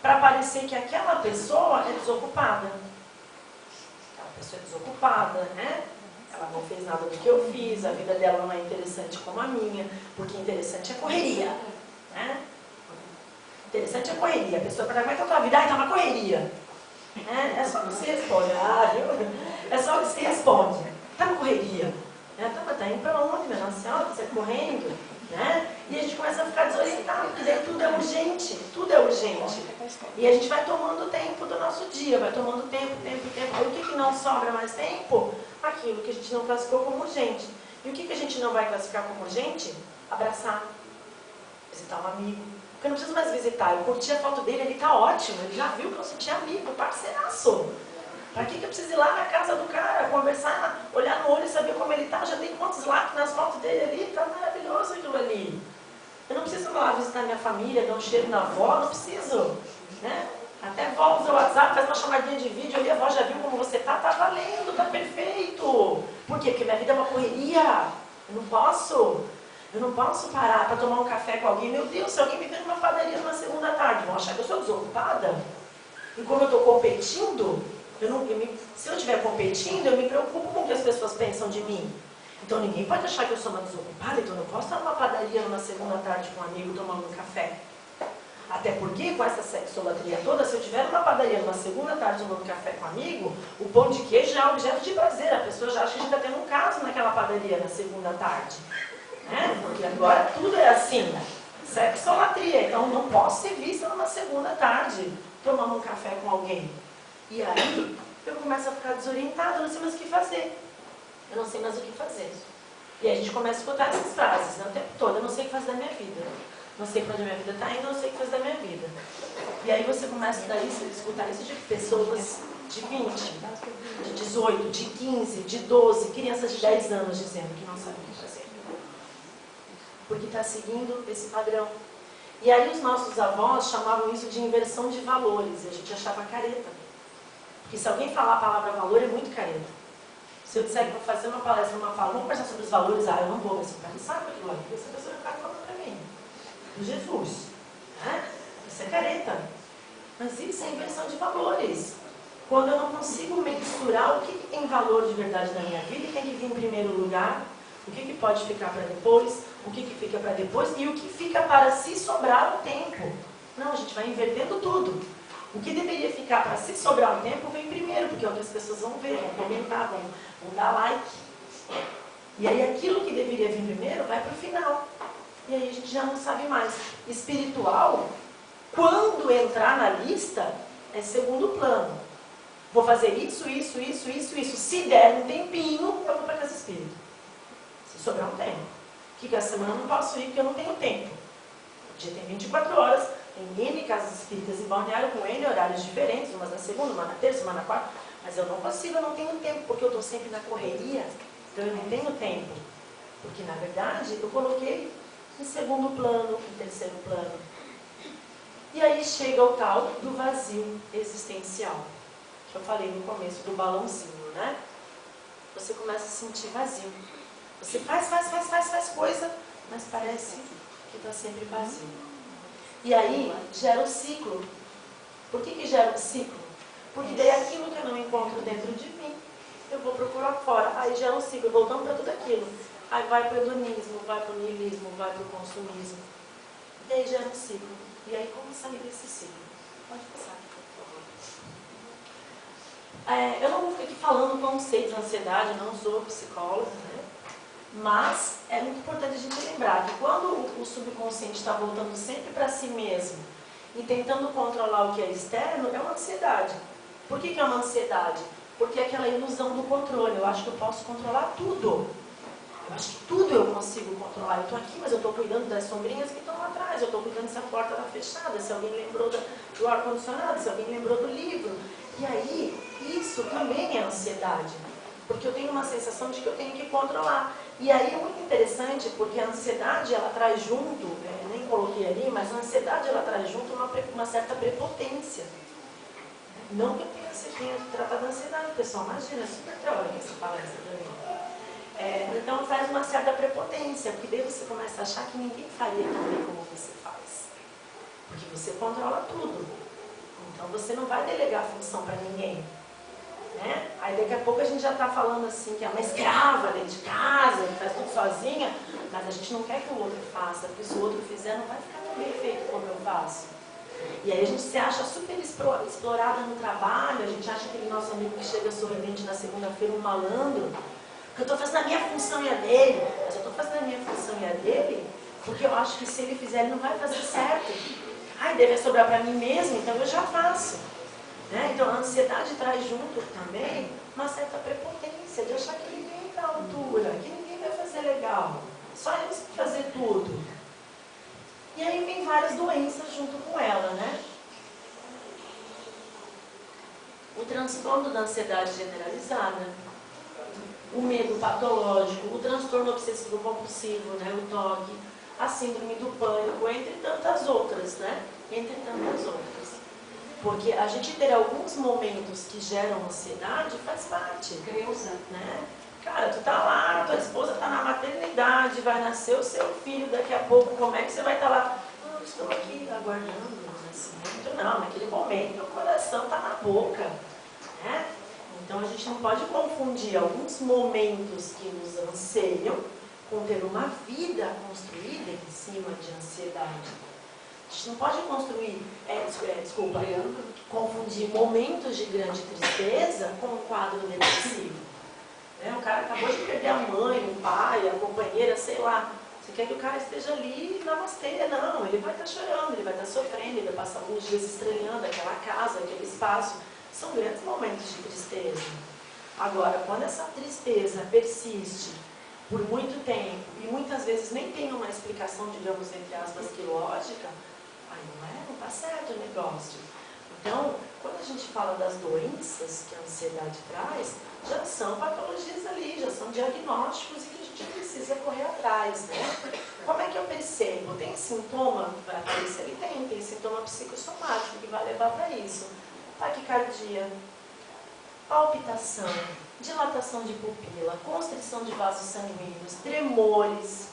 para parecer que aquela pessoa é desocupada. Aquela pessoa é desocupada, né? Ela não fez nada do que eu fiz, a vida dela não é interessante como a minha, porque interessante é correria. Né? Interessante é correria. A pessoa pergunta, como é que é a tua vida? Ah, tá uma correria. É só que você responde. É só que você responde. Tá uma correria. Tá indo para onde, minha Nossa Senhora? Você correndo, né? E a gente começa a ficar desorientado, porque daí tudo é urgente, tudo é urgente. E a gente vai tomando tempo do nosso dia, vai tomando tempo. Aí o que não sobra mais tempo? Aquilo que a gente não classificou como urgente. E o que a gente não vai classificar como urgente? Abraçar, visitar um amigo. Porque eu não preciso mais visitar, eu curti a foto dele, ele tá ótimo, ele já viu que eu senti amigo, parceiraço. Para que eu preciso ir lá na casa do cara, conversar, olhar no olho e saber como ele está? Já tem quantos likes nas fotos dele ali? Está maravilhoso aquilo ali. Eu não preciso ir lá visitar minha família, dar um cheiro na avó, não preciso. Né? Até a avó usa o WhatsApp, faz uma chamadinha de vídeo ali, a avó já viu como você está, tá valendo, tá perfeito. Por quê? Porque minha vida é uma correria. Eu não posso parar para tomar um café com alguém. Meu Deus, se alguém me vê numa padaria numa segunda tarde, vão achar que eu sou desocupada? E como eu estou competindo, se eu estiver competindo, eu me preocupo com o que as pessoas pensam de mim. Então ninguém pode achar que eu sou uma desocupada, então eu não posso estar numa padaria numa segunda tarde com um amigo tomando um café. Até porque, com essa sexolatria toda, se eu estiver numa padaria numa segunda tarde tomando café com um amigo, o pão de queijo já é objeto de prazer. A pessoa já acha que a gente está tendo um caso naquela padaria na segunda tarde. Né? Porque agora tudo é assim, sexolatria. Então não posso ser vista numa segunda tarde tomando um café com alguém. E aí, eu começo a ficar desorientada, eu não sei mais o que fazer. E aí a gente começa a escutar essas frases, né, o tempo todo, eu não sei o que fazer da minha vida. Não sei para onde a minha vida está indo, eu não sei o que fazer da minha vida. E aí você começa a escutar isso de pessoas de 20, de 18, de 15, de 12, crianças de 10 anos dizendo que não sabem o que fazer. Porque está seguindo esse padrão. E aí os nossos avós chamavam isso de inversão de valores, e a gente achava careta. Porque se alguém falar a palavra valor, é muito careta. Se eu disser que vou fazer uma palestra, uma fala, vamos conversar sobre os valores, eu não vou, mas você vai pensar aquilo ali, essa pessoa vai ficar falando para mim. Do Jesus. Né? Isso é careta. Mas isso é inversão de valores. Quando eu não consigo mensurar o que tem valor de verdade na minha vida e tem que vir em primeiro lugar, o que pode ficar para depois, o que fica para depois e o que fica para se sobrar o tempo. Não, a gente vai invertendo tudo. O que deveria ficar para se sobrar um tempo vem primeiro, porque outras pessoas vão ver, vão comentar, vão dar like. E aí aquilo que deveria vir primeiro vai para o final. E aí a gente já não sabe mais. Espiritual, quando entrar na lista, é segundo plano. Vou fazer isso. Se der um tempinho, eu vou para casa espírita. Se sobrar um tempo. Que essa semana eu não posso ir porque eu não tenho tempo. O dia tem 24 horas, tem N casas espíritas em Balneário com N horários diferentes, umas na segunda, uma na terça, uma na quarta. Mas eu não consigo, eu não tenho tempo, porque eu estou sempre na correria. Então eu não tenho tempo. Porque na verdade eu coloquei em segundo plano, em terceiro plano. E aí chega o tal do vazio existencial. Que eu falei no começo do balãozinho, né? Você começa a sentir vazio. Você faz coisa, mas parece que está sempre vazio. E aí gera o ciclo. Por que gera o ciclo? Porque daí aquilo que eu não encontro dentro de mim, eu vou procurar fora. Aí gera um ciclo, voltando para tudo aquilo. Aí vai para o hedonismo, vai para o niilismo, vai para o consumismo. E aí gera um ciclo. E aí como sair desse ciclo? Pode passar, por favor. Eu não vou ficar aqui falando conceitos de ansiedade, não sou psicóloga, né? Mas é muito importante a gente lembrar que quando o subconsciente está voltando sempre para si mesmo e tentando controlar o que é externo, é uma ansiedade. Por que é uma ansiedade? Porque é aquela ilusão do controle. Eu acho que eu posso controlar tudo. Eu acho que tudo eu consigo controlar. Eu estou aqui, mas eu estou cuidando das sombrinhas que estão lá atrás. Eu estou cuidando se a porta está fechada, se alguém lembrou do ar-condicionado, se alguém lembrou do livro. E aí, isso também é ansiedade. Porque eu tenho uma sensação de que eu tenho que controlar. E aí é muito interessante, porque a ansiedade, ela traz junto, nem coloquei ali, mas a ansiedade, ela traz junto uma certa prepotência. Não que eu tenha tratado a ansiedade, pessoal, imagina, é super teórica essa palestra para mim. Então traz uma certa prepotência, porque daí você começa a achar que ninguém faria tão bem como você faz. Porque você controla tudo. Então você não vai delegar a função para ninguém. Né? Aí daqui a pouco a gente já está falando assim que é uma escrava dentro de casa, que faz tudo sozinha, mas a gente não quer que o outro faça, porque se o outro fizer não vai ficar tão bem feito como eu faço. E aí a gente se acha super explorada no trabalho, a gente acha aquele nosso amigo que chega sorridente na segunda-feira, um malandro, que eu estou fazendo a minha função e a dele, mas eu estou fazendo a minha função e a dele, porque eu acho que se ele fizer ele não vai fazer certo. Ai, deve sobrar para mim mesmo, então eu já faço. Né? Então a ansiedade traz junto também uma certa prepotência de achar que ninguém está à altura, que ninguém vai fazer legal, só eles vão fazer tudo. E aí vem várias doenças junto com ela, né? O transtorno da ansiedade generalizada, o medo patológico, o transtorno obsessivo compulsivo, né? O TOC, a síndrome do pânico, entre tantas outras, né? Entre tantas outras. Porque a gente ter alguns momentos que geram ansiedade faz parte. Creusa. Né? Cara, tu tá lá, tua esposa tá na maternidade, vai nascer o seu filho daqui a pouco, como é que você vai estar lá? Não, estou aqui aguardando o nascimento. Não, naquele momento o coração tá na boca. Né? Então a gente não pode confundir alguns momentos que nos anseiam com ter uma vida construída em cima de ansiedade. A gente não pode confundir momentos de grande tristeza com um quadro depressivo. Né? O cara acabou de perder a mãe, o pai, a companheira, sei lá. Você quer que o cara esteja ali namastê? Não, ele vai estar chorando, ele vai estar sofrendo, ele vai passar alguns dias estranhando aquela casa, aquele espaço. São grandes momentos de tristeza. Agora, quando essa tristeza persiste por muito tempo e muitas vezes nem tem uma explicação, digamos, entre aspas, que lógica, aí não está certo o negócio. Então, quando a gente fala das doenças que a ansiedade traz, já são patologias ali, já são diagnósticos e que a gente precisa correr atrás, né? Como é que eu percebo? Tem sintoma que vai aparecer ali? Tem sintoma psicossomático que vai levar para isso. Taquicardia, palpitação, dilatação de pupila, constrição de vasos sanguíneos, tremores,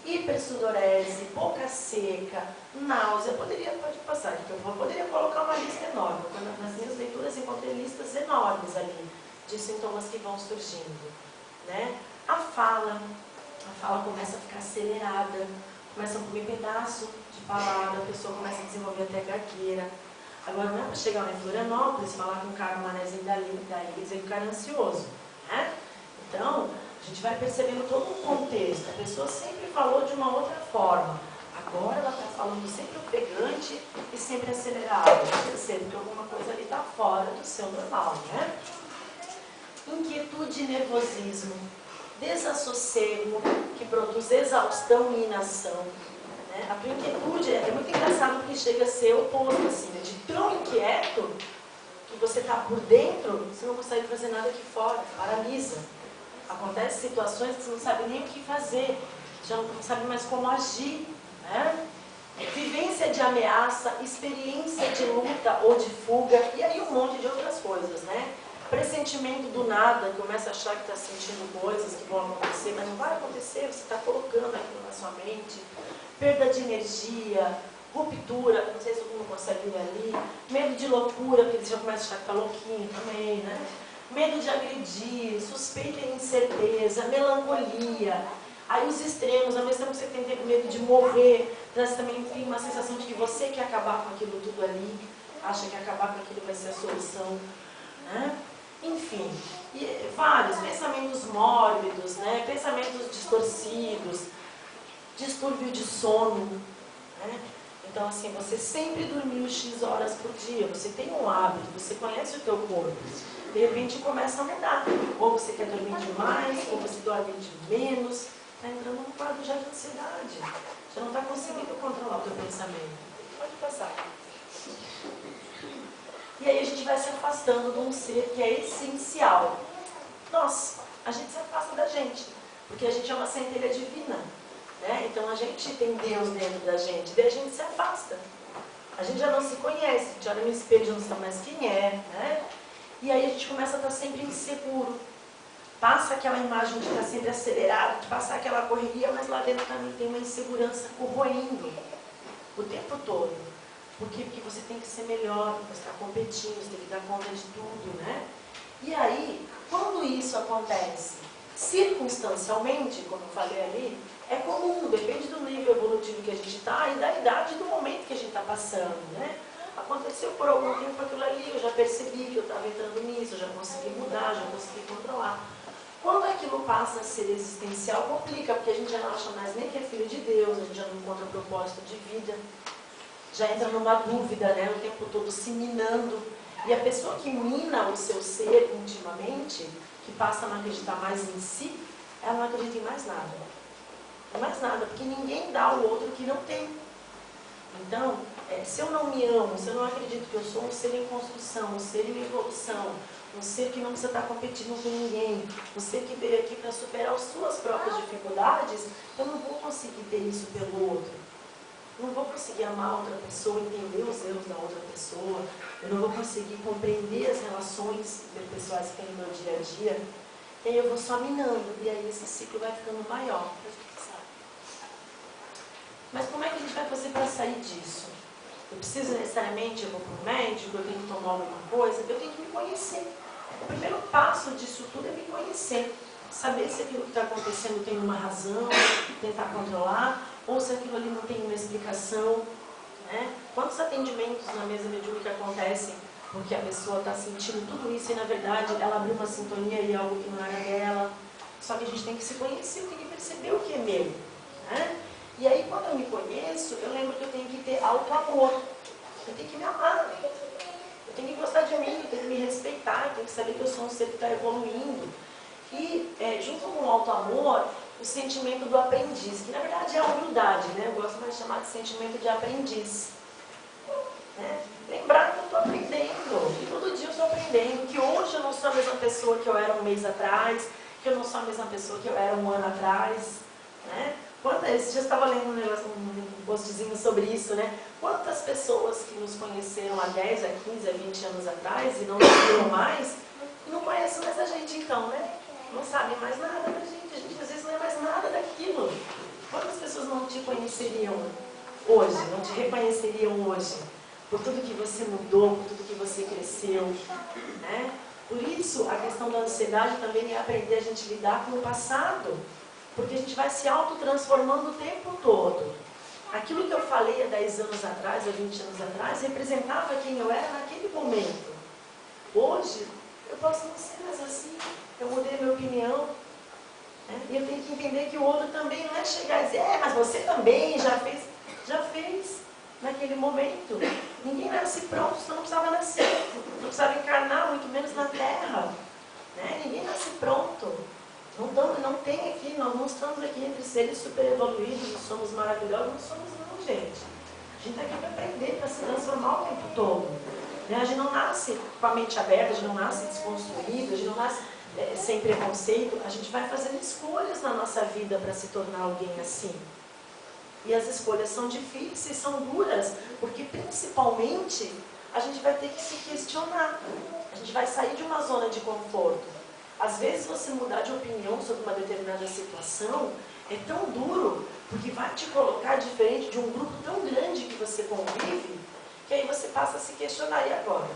hipersudorese, boca seca, náusea. Pode passar, eu poderia colocar uma lista enorme. Nas minhas leituras encontrei listas enormes ali de sintomas que vão surgindo. Né? A fala começa a ficar acelerada, começa a comer pedaço de palavra, a pessoa começa a desenvolver até gagueira. Agora não é para chegar lá em Florianópolis, falar com um cara, um manezinho daí e dizer que o cara é ansioso, né? Então, a gente vai percebendo todo o contexto. A pessoa sempre falou de uma outra forma. Agora ela está falando sempre ofegante e sempre acelerada. Eu percebo que alguma coisa ali está fora do seu normal, né? Inquietude e nervosismo. Desassossego, que produz exaustão e inação. Né? A tua inquietude é muito engraçado porque chega a ser oposto, assim, né? De tão inquieto que você está por dentro, você não consegue fazer nada aqui fora, paralisa. Acontecem situações que você não sabe nem o que fazer, já não sabe mais como agir. Né? Vivência de ameaça, experiência de luta ou de fuga, e aí um monte de outras coisas, né? Pressentimento do nada, começa a achar que está sentindo coisas que vão acontecer, mas não vai acontecer, você está colocando aquilo na sua mente. Perda de energia, ruptura, não sei se todo mundo consegue ver ali, medo de loucura, porque você já começa a achar que está louquinho também, né? Medo de agredir, suspeita e incerteza, melancolia. Aí os extremos, ao mesmo tempo que você tem medo de morrer, você também tem uma sensação de que você quer acabar com aquilo tudo ali, acha que acabar com aquilo vai ser a solução. Né? Enfim, e vários pensamentos mórbidos, né? Pensamentos distorcidos, distúrbio de sono. Né? Então, assim, você sempre dormiu X horas por dia, você tem um hábito, você conhece o teu corpo. De repente começa a mudar. Ou você quer dormir demais, ou você dorme de menos. Está entrando num quadro já de ansiedade. Já não está conseguindo controlar o teu pensamento. Pode passar. E aí a gente vai se afastando de um ser que é essencial. Nossa, a gente se afasta da gente. Porque a gente é uma centelha divina. Né? Então a gente tem Deus dentro da gente. Daí a gente se afasta. A gente já não se conhece. A gente olha no espelho e já não sabe mais quem é. Né? E aí a gente começa a estar sempre inseguro. Passa aquela imagem de estar sempre acelerado, de passar aquela correria, mas lá dentro também tem uma insegurança corroendo o tempo todo. Por quê? Porque você tem que ser melhor, você está competindo, você tem que dar conta de tudo, né? E aí, quando isso acontece circunstancialmente, como eu falei ali, é comum, depende do nível evolutivo que a gente está e da idade do momento que a gente está passando, né? Aconteceu por algum tempo aquilo ali, eu já percebi que eu estava entrando nisso, eu já consegui mudar, já consegui controlar. Quando aquilo passa a ser existencial, complica, porque a gente já não acha mais nem que é filho de Deus, a gente já não encontra propósito de vida, já entra numa dúvida, né, o tempo todo se minando. E a pessoa que mina o seu ser intimamente, que passa a não acreditar mais em si, ela não acredita em mais nada. Em mais nada, porque ninguém dá ao outro que não tem. Então, se eu não me amo, se eu não acredito que eu sou um ser em construção, um ser em evolução, um ser que não precisa estar competindo com ninguém, um ser que veio aqui para superar as suas próprias dificuldades, eu não vou conseguir ter isso pelo outro. Não vou conseguir amar outra pessoa, entender os erros da outra pessoa, eu não vou conseguir compreender as relações interpessoais que tem no meu dia a dia, e aí eu vou só minando, e aí esse ciclo vai ficando maior. Mas como é que a gente vai fazer para sair disso? Eu preciso necessariamente, eu vou para o médico, eu tenho que tomar alguma coisa, eu tenho que me conhecer. O primeiro passo disso tudo é me conhecer. Saber se aquilo que está acontecendo tem uma razão, tentar controlar, ou se aquilo ali não tem uma explicação. Né? Quantos atendimentos na mesa mediúnica acontecem porque a pessoa está sentindo tudo isso e na verdade ela abriu uma sintonia e algo que não era dela. Só que a gente tem que se conhecer, tem que perceber o que é meu. Né? E aí, quando eu me conheço, eu lembro que eu tenho que ter auto-amor. Eu tenho que me amar. Eu tenho que gostar de mim, eu tenho que me respeitar, eu tenho que saber que eu sou um ser que está evoluindo. E, junto com o auto-amor, o sentimento do aprendiz, que na verdade é a humildade, né? Eu gosto mais de chamar de sentimento de aprendiz. Né? Lembrar que eu estou aprendendo, que todo dia eu estou aprendendo, que hoje eu não sou a mesma pessoa que eu era um mês atrás, que eu não sou a mesma pessoa que eu era um ano atrás. Né? Esses dias eu estava lendo um postzinho sobre isso, né? Quantas pessoas que nos conheceram há 10, a 15, a 20 anos atrás e não nos viram mais, não conhecem mais a gente então, né? Não sabem mais nada da gente, a gente às vezes não é mais nada daquilo. Quantas pessoas não te conheceriam hoje, não te reconheceriam hoje? Por tudo que você mudou, por tudo que você cresceu, né? Por isso, a questão da ansiedade também é aprender a gente lidar com o passado. Porque a gente vai se autotransformando o tempo todo. Aquilo que eu falei há 10 anos atrás, há 20 anos atrás, representava quem eu era naquele momento. Hoje, eu posso não ser mais assim, eu mudei a minha opinião. Né? E eu tenho que entender que o outro também não é chegar e dizer, mas você também já fez. Já fez, naquele momento. Ninguém nasce pronto, você não precisava nascer. Não precisava encarnar, muito menos na Terra. Né? Ninguém nasce pronto. Não tem aqui, nós não estamos aqui entre seres super evoluídos, nós somos maravilhosos, não somos não, gente. A gente está aqui para aprender, para se transformar o tempo todo. Né? A gente não nasce com a mente aberta, a gente não nasce desconstruído, a gente não nasce sem preconceito. A gente vai fazendo escolhas na nossa vida para se tornar alguém assim. E as escolhas são difíceis, são duras, porque principalmente a gente vai ter que se questionar. A gente vai sair de uma zona de conforto. Às vezes você mudar de opinião sobre uma determinada situação é tão duro, porque vai te colocar diferente de um grupo tão grande que você convive, que aí você passa a se questionar, e agora?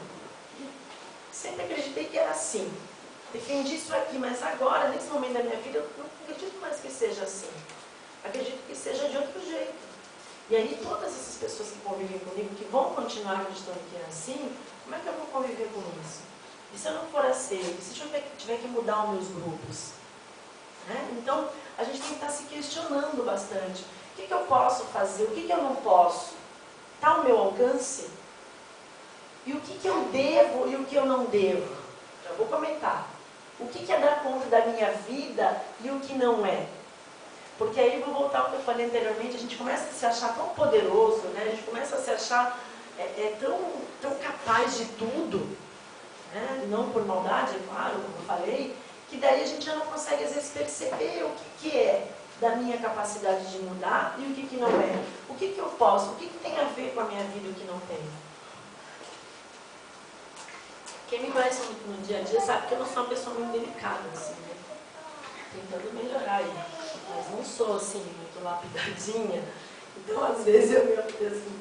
Sempre acreditei que era assim. Defendi isso aqui, mas agora, nesse momento da minha vida, eu não acredito mais que seja assim. Acredito que seja de outro jeito. E aí todas essas pessoas que convivem comigo, que vão continuar acreditando que é assim, como é que eu vou conviver com isso? E se eu não for aceito? E se eu tiver que mudar os meus grupos? Né? Então, a gente tem que estar se questionando bastante. O que eu posso fazer? O que eu não posso? Está ao meu alcance? E o que eu devo e o que eu não devo? Já vou comentar. O que é dar conta da minha vida e o que não é? Porque aí eu vou voltar ao que eu falei anteriormente, a gente começa a se achar tão poderoso, né? A gente começa a se achar tão capaz de tudo, né? Não por maldade, é claro, como eu falei, que daí a gente já não consegue às vezes perceber o que é da minha capacidade de mudar e o que não é. O que eu posso, o que tem a ver com a minha vida e o que não tem. Quem me conhece no dia a dia sabe que eu não sou uma pessoa muito delicada, assim, né? Tentando melhorar aí. Mas não sou assim, muito lapidadinha. Então, às vezes,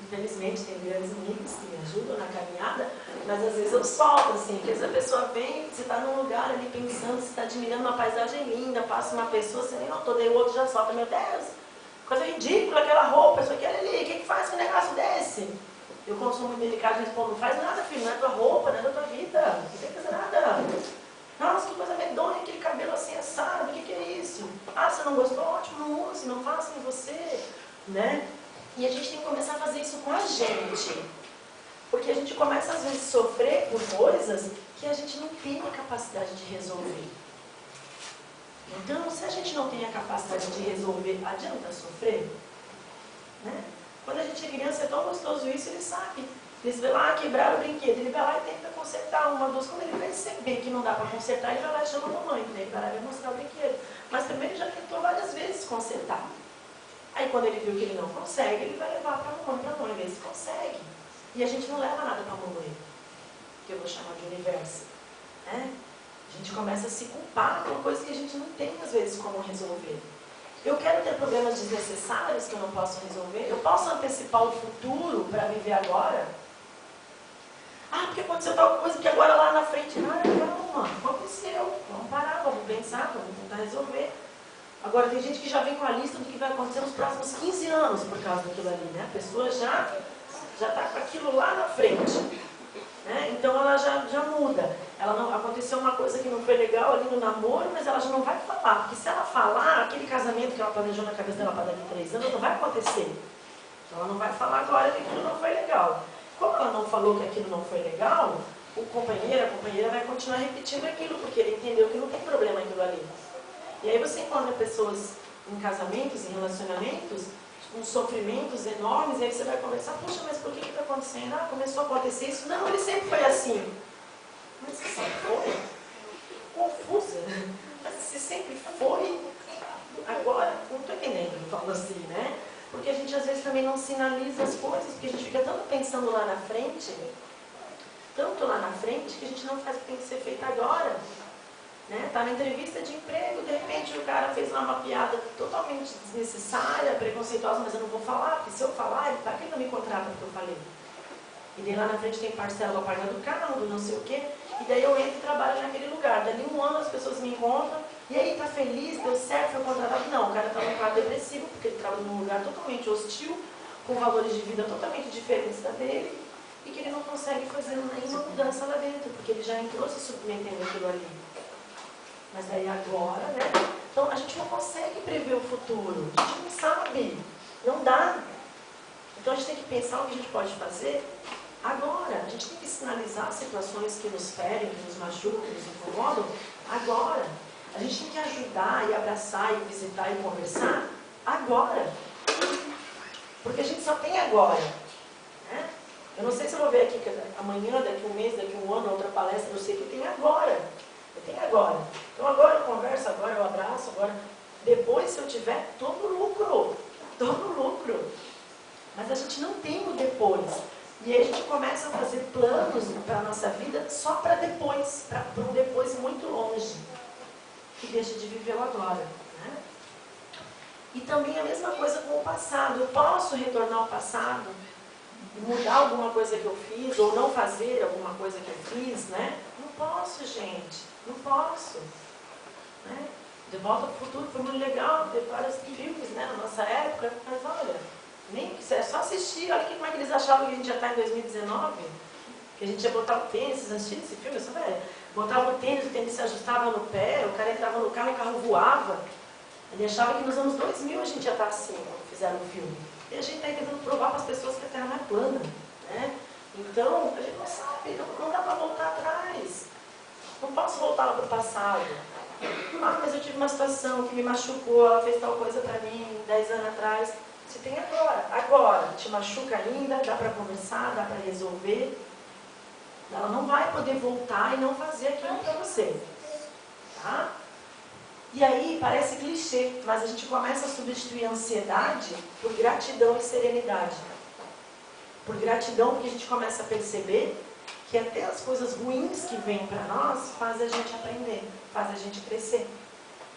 infelizmente, tem grandes amigos que me ajudam na caminhada, mas às vezes eu solto, assim, porque se a pessoa vem, você está num lugar ali pensando, você está admirando uma paisagem linda, passa uma pessoa, você nem notou, daí o outro já solta, meu Deus, coisa ridícula aquela roupa, isso aqui ali, o que faz com um negócio desse? Eu, como sou muito delicado, respondo, não faz nada, filho, não é tua roupa, não é da tua vida, não tem que fazer nada. Nossa, que coisa medonha, aquele cabelo assim assado, o que é isso? Ah, você não gostou? Ótimo, não use, não faça em você, né? E a gente tem que começar a fazer isso com a gente. Porque a gente começa às vezes a sofrer por coisas que a gente não tem a capacidade de resolver. Então, se a gente não tem a capacidade de resolver, adianta sofrer? Né? Quando a gente é criança, é tão gostoso isso, ele sabe. Eles vão lá, quebraram o brinquedo, ele vai lá e tenta consertar uma, duas. Quando ele perceber que não dá para consertar, ele vai lá e chama a mamãe, né? Ele vai lá e vai mostrar o brinquedo. Mas também ele já tentou várias vezes consertar. Aí quando ele viu que ele não consegue, ele vai levar para a mamãe ver se consegue. E a gente não leva nada para a mamãe, que eu vou chamar de universo. Né? A gente começa a se culpar por coisas que a gente não tem, às vezes, como resolver. Eu quero ter problemas desnecessários que eu não posso resolver? Eu posso antecipar o futuro para viver agora? Ah, porque aconteceu tal coisa, porque agora lá na frente... Ah, calma, aconteceu. Vamos parar, vamos pensar, vamos tentar resolver. Agora, tem gente que já vem com a lista do que vai acontecer nos próximos 15 anos por causa daquilo ali, né? A pessoa já está com aquilo lá na frente. Né? Então, ela já muda. Ela não, aconteceu uma coisa que não foi legal ali no namoro, mas ela já não vai falar. Porque se ela falar, aquele casamento que ela planejou na cabeça dela para daqui a 3 anos, não vai acontecer. Então, ela não vai falar agora que aquilo não foi legal. Como ela não falou que aquilo não foi legal, o companheiro, a companheira vai continuar repetindo aquilo, porque ele entendeu que não tem problema aquilo ali. E aí você encontra pessoas em casamentos, em relacionamentos, com sofrimentos enormes, e aí você vai conversar, puxa, mas por que está acontecendo? Ah, começou a acontecer isso? Não, ele sempre foi assim. Mas você sempre foi? Confusa. Mas você sempre foi? Agora, não estou entendendo, eu falo assim, né? Porque a gente às vezes também não sinaliza as coisas, porque a gente fica tanto pensando lá na frente, tanto lá na frente, que a gente não faz o que tem que ser feito agora. Está na entrevista de emprego, de repente o cara fez lá uma piada totalmente desnecessária, preconceituosa, mas eu não vou falar, porque se eu falar, ele vai que ele não me contrata porque eu falei. E daí lá na frente tem parcela para pagar do carro, do não sei o quê, e daí eu entro e trabalho naquele lugar. Dali 1 ano as pessoas me encontram, e aí tá feliz, deu certo, foi contratado. Não, o cara está num quadro depressivo, porque ele trabalha num lugar totalmente hostil, com valores de vida totalmente diferentes da dele, e que ele não consegue fazer nenhuma mudança lá dentro, porque ele já entrou se submetendo aquilo ali. Mas daí agora, né? Então a gente não consegue prever o futuro, a gente não sabe, não dá. Então a gente tem que pensar o que a gente pode fazer agora. A gente tem que sinalizar situações que nos ferem, que nos machucam, que nos incomodam, agora. A gente tem que ajudar e abraçar e visitar e conversar agora. Porque a gente só tem agora. Né? Eu não sei se eu vou ver aqui amanhã, daqui um mês, daqui um ano, outra palestra, eu sei que tem agora. Eu tenho agora. Então agora eu converso, agora eu abraço, agora. Depois, se eu tiver, todo lucro. Todo lucro. Mas a gente não tem o depois. E aí a gente começa a fazer planos para a nossa vida só para depois, para um depois muito longe. Que deixa de viver o agora. Né? E também a mesma coisa com o passado. Eu posso retornar ao passado, mudar alguma coisa que eu fiz, ou não fazer alguma coisa que eu fiz, né? Não posso, gente. Não posso. Né? De Volta para o Futuro foi muito legal, teve vários filmes, né, na nossa época, mas olha, nem que é só assistir, olha como é que eles achavam que a gente já está em 2019, que a gente ia botar o tênis, vocês assistiram esse filme, essa velha? Botava o tênis se ajustava no pé, o cara entrava no carro, o carro voava. Ele achava que nos anos 2000 a gente ia estar assim, quando fizeram o filme. E a gente está tentando provar para as pessoas que a Terra não é plana. Né? Então, a gente não sabe, não dá para voltar atrás. Não posso voltar lá para o passado. Ah, mas eu tive uma situação que me machucou, ela fez tal coisa para mim 10 anos atrás. Você tem agora. Agora, te machuca ainda, dá para conversar, dá para resolver. Ela não vai poder voltar e não fazer aquilo para você. Tá? E aí, parece clichê, mas a gente começa a substituir a ansiedade por gratidão e serenidade. Por gratidão, porque a gente começa a perceber que até as coisas ruins que vêm para nós fazem a gente aprender, fazem a gente crescer.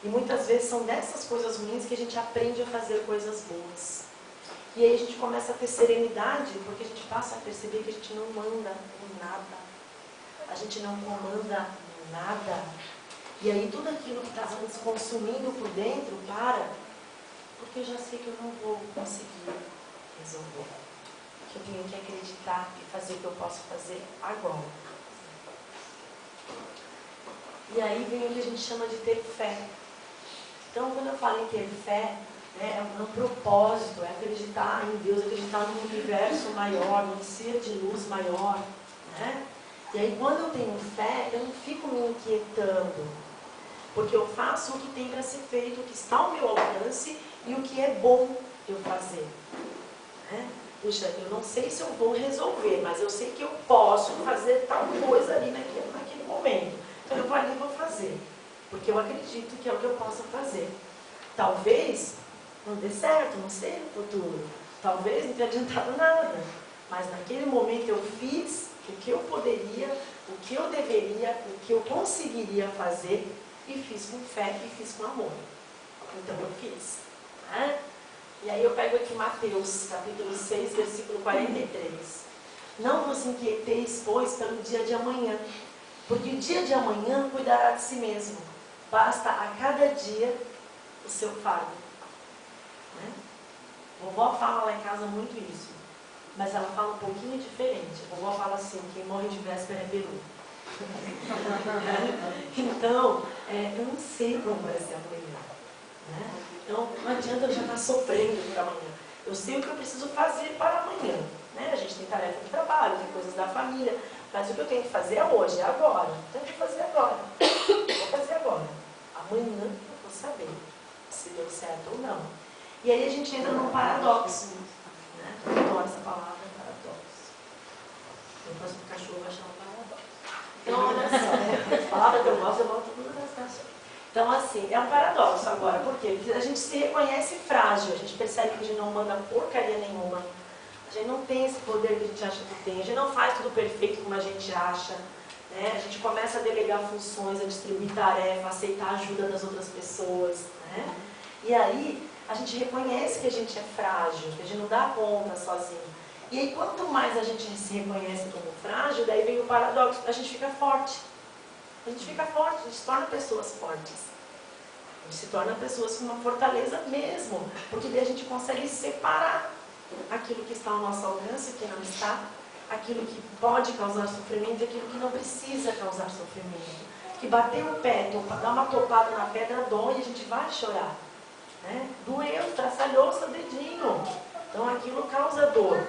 E muitas vezes são dessas coisas ruins que a gente aprende a fazer coisas boas. E aí a gente começa a ter serenidade, porque a gente passa a perceber que a gente não manda em nada. A gente não comanda nada. E aí tudo aquilo que está nos consumindo por dentro, para, porque eu já sei que eu não vou conseguir resolver. Que eu tenho que acreditar e fazer o que eu posso fazer agora. E aí vem o que a gente chama de ter fé. Então, quando eu falo em ter fé, né, é um propósito, é acreditar em Deus, acreditar num universo maior, num ser de luz maior. Né? E aí, quando eu tenho fé, eu não fico me inquietando, porque eu faço o que tem para ser feito, o que está ao meu alcance e o que é bom eu fazer. Né? Puxa, eu não sei se eu vou resolver, mas eu sei que eu posso fazer tal coisa ali naquele momento. Então eu vou ali e vou fazer, porque eu acredito que é o que eu posso fazer. Talvez não dê certo, não sei no futuro. Talvez não tenha adiantado nada. Mas naquele momento eu fiz o que eu poderia, o que eu deveria, o que eu conseguiria fazer, e fiz com fé e fiz com amor. Então eu fiz. Né? E aí eu pego aqui Mateus, capítulo 6, versículo 43. Não vos inquieteis, pois, pelo dia de amanhã, porque o dia de amanhã cuidará de si mesmo. Basta a cada dia o seu fardo. Né? Vovó fala lá em casa muito isso, mas ela fala um pouquinho diferente. A vovó fala assim, quem morre de véspera é peru. Então, eu não sei como vai ser amanhã. Né? Então, não adianta eu já estar sofrendo por amanhã. Eu sei o que eu preciso fazer para amanhã. Né? A gente tem tarefa de trabalho, tem coisas da família, mas o que eu tenho que fazer é hoje, é agora. Então, eu vou fazer agora. Vou fazer agora. Amanhã eu vou saber se deu certo ou não. E aí a gente entra num paradoxo. Né? Eu adoro essa palavra, paradoxo. Depois o cachorro vai chamar paradoxo. Então, olha só, a palavra que eu gosto, eu volto tudo nas cachorras. Então, assim, é um paradoxo agora. Por quê? Porque a gente se reconhece frágil, a gente percebe que a gente não manda porcaria nenhuma. A gente não tem esse poder que a gente acha que tem, a gente não faz tudo perfeito como a gente acha. Né? A gente começa a delegar funções, a distribuir tarefa, a aceitar a ajuda das outras pessoas. Né? E aí, a gente reconhece que a gente é frágil, que a gente não dá conta sozinho. E aí, quanto mais a gente se reconhece como frágil, daí vem o paradoxo, a gente fica forte. A gente fica forte, a gente se torna pessoas fortes. A gente se torna pessoas com uma fortaleza mesmo, porque daí a gente consegue separar aquilo que está ao nosso alcance, o que não está, aquilo que pode causar sofrimento e aquilo que não precisa causar sofrimento. Que bater o pé, dar uma topada na pedra dói e a gente vai chorar. Né? Doeu, traçalhou seu dedinho. Então aquilo causa dor.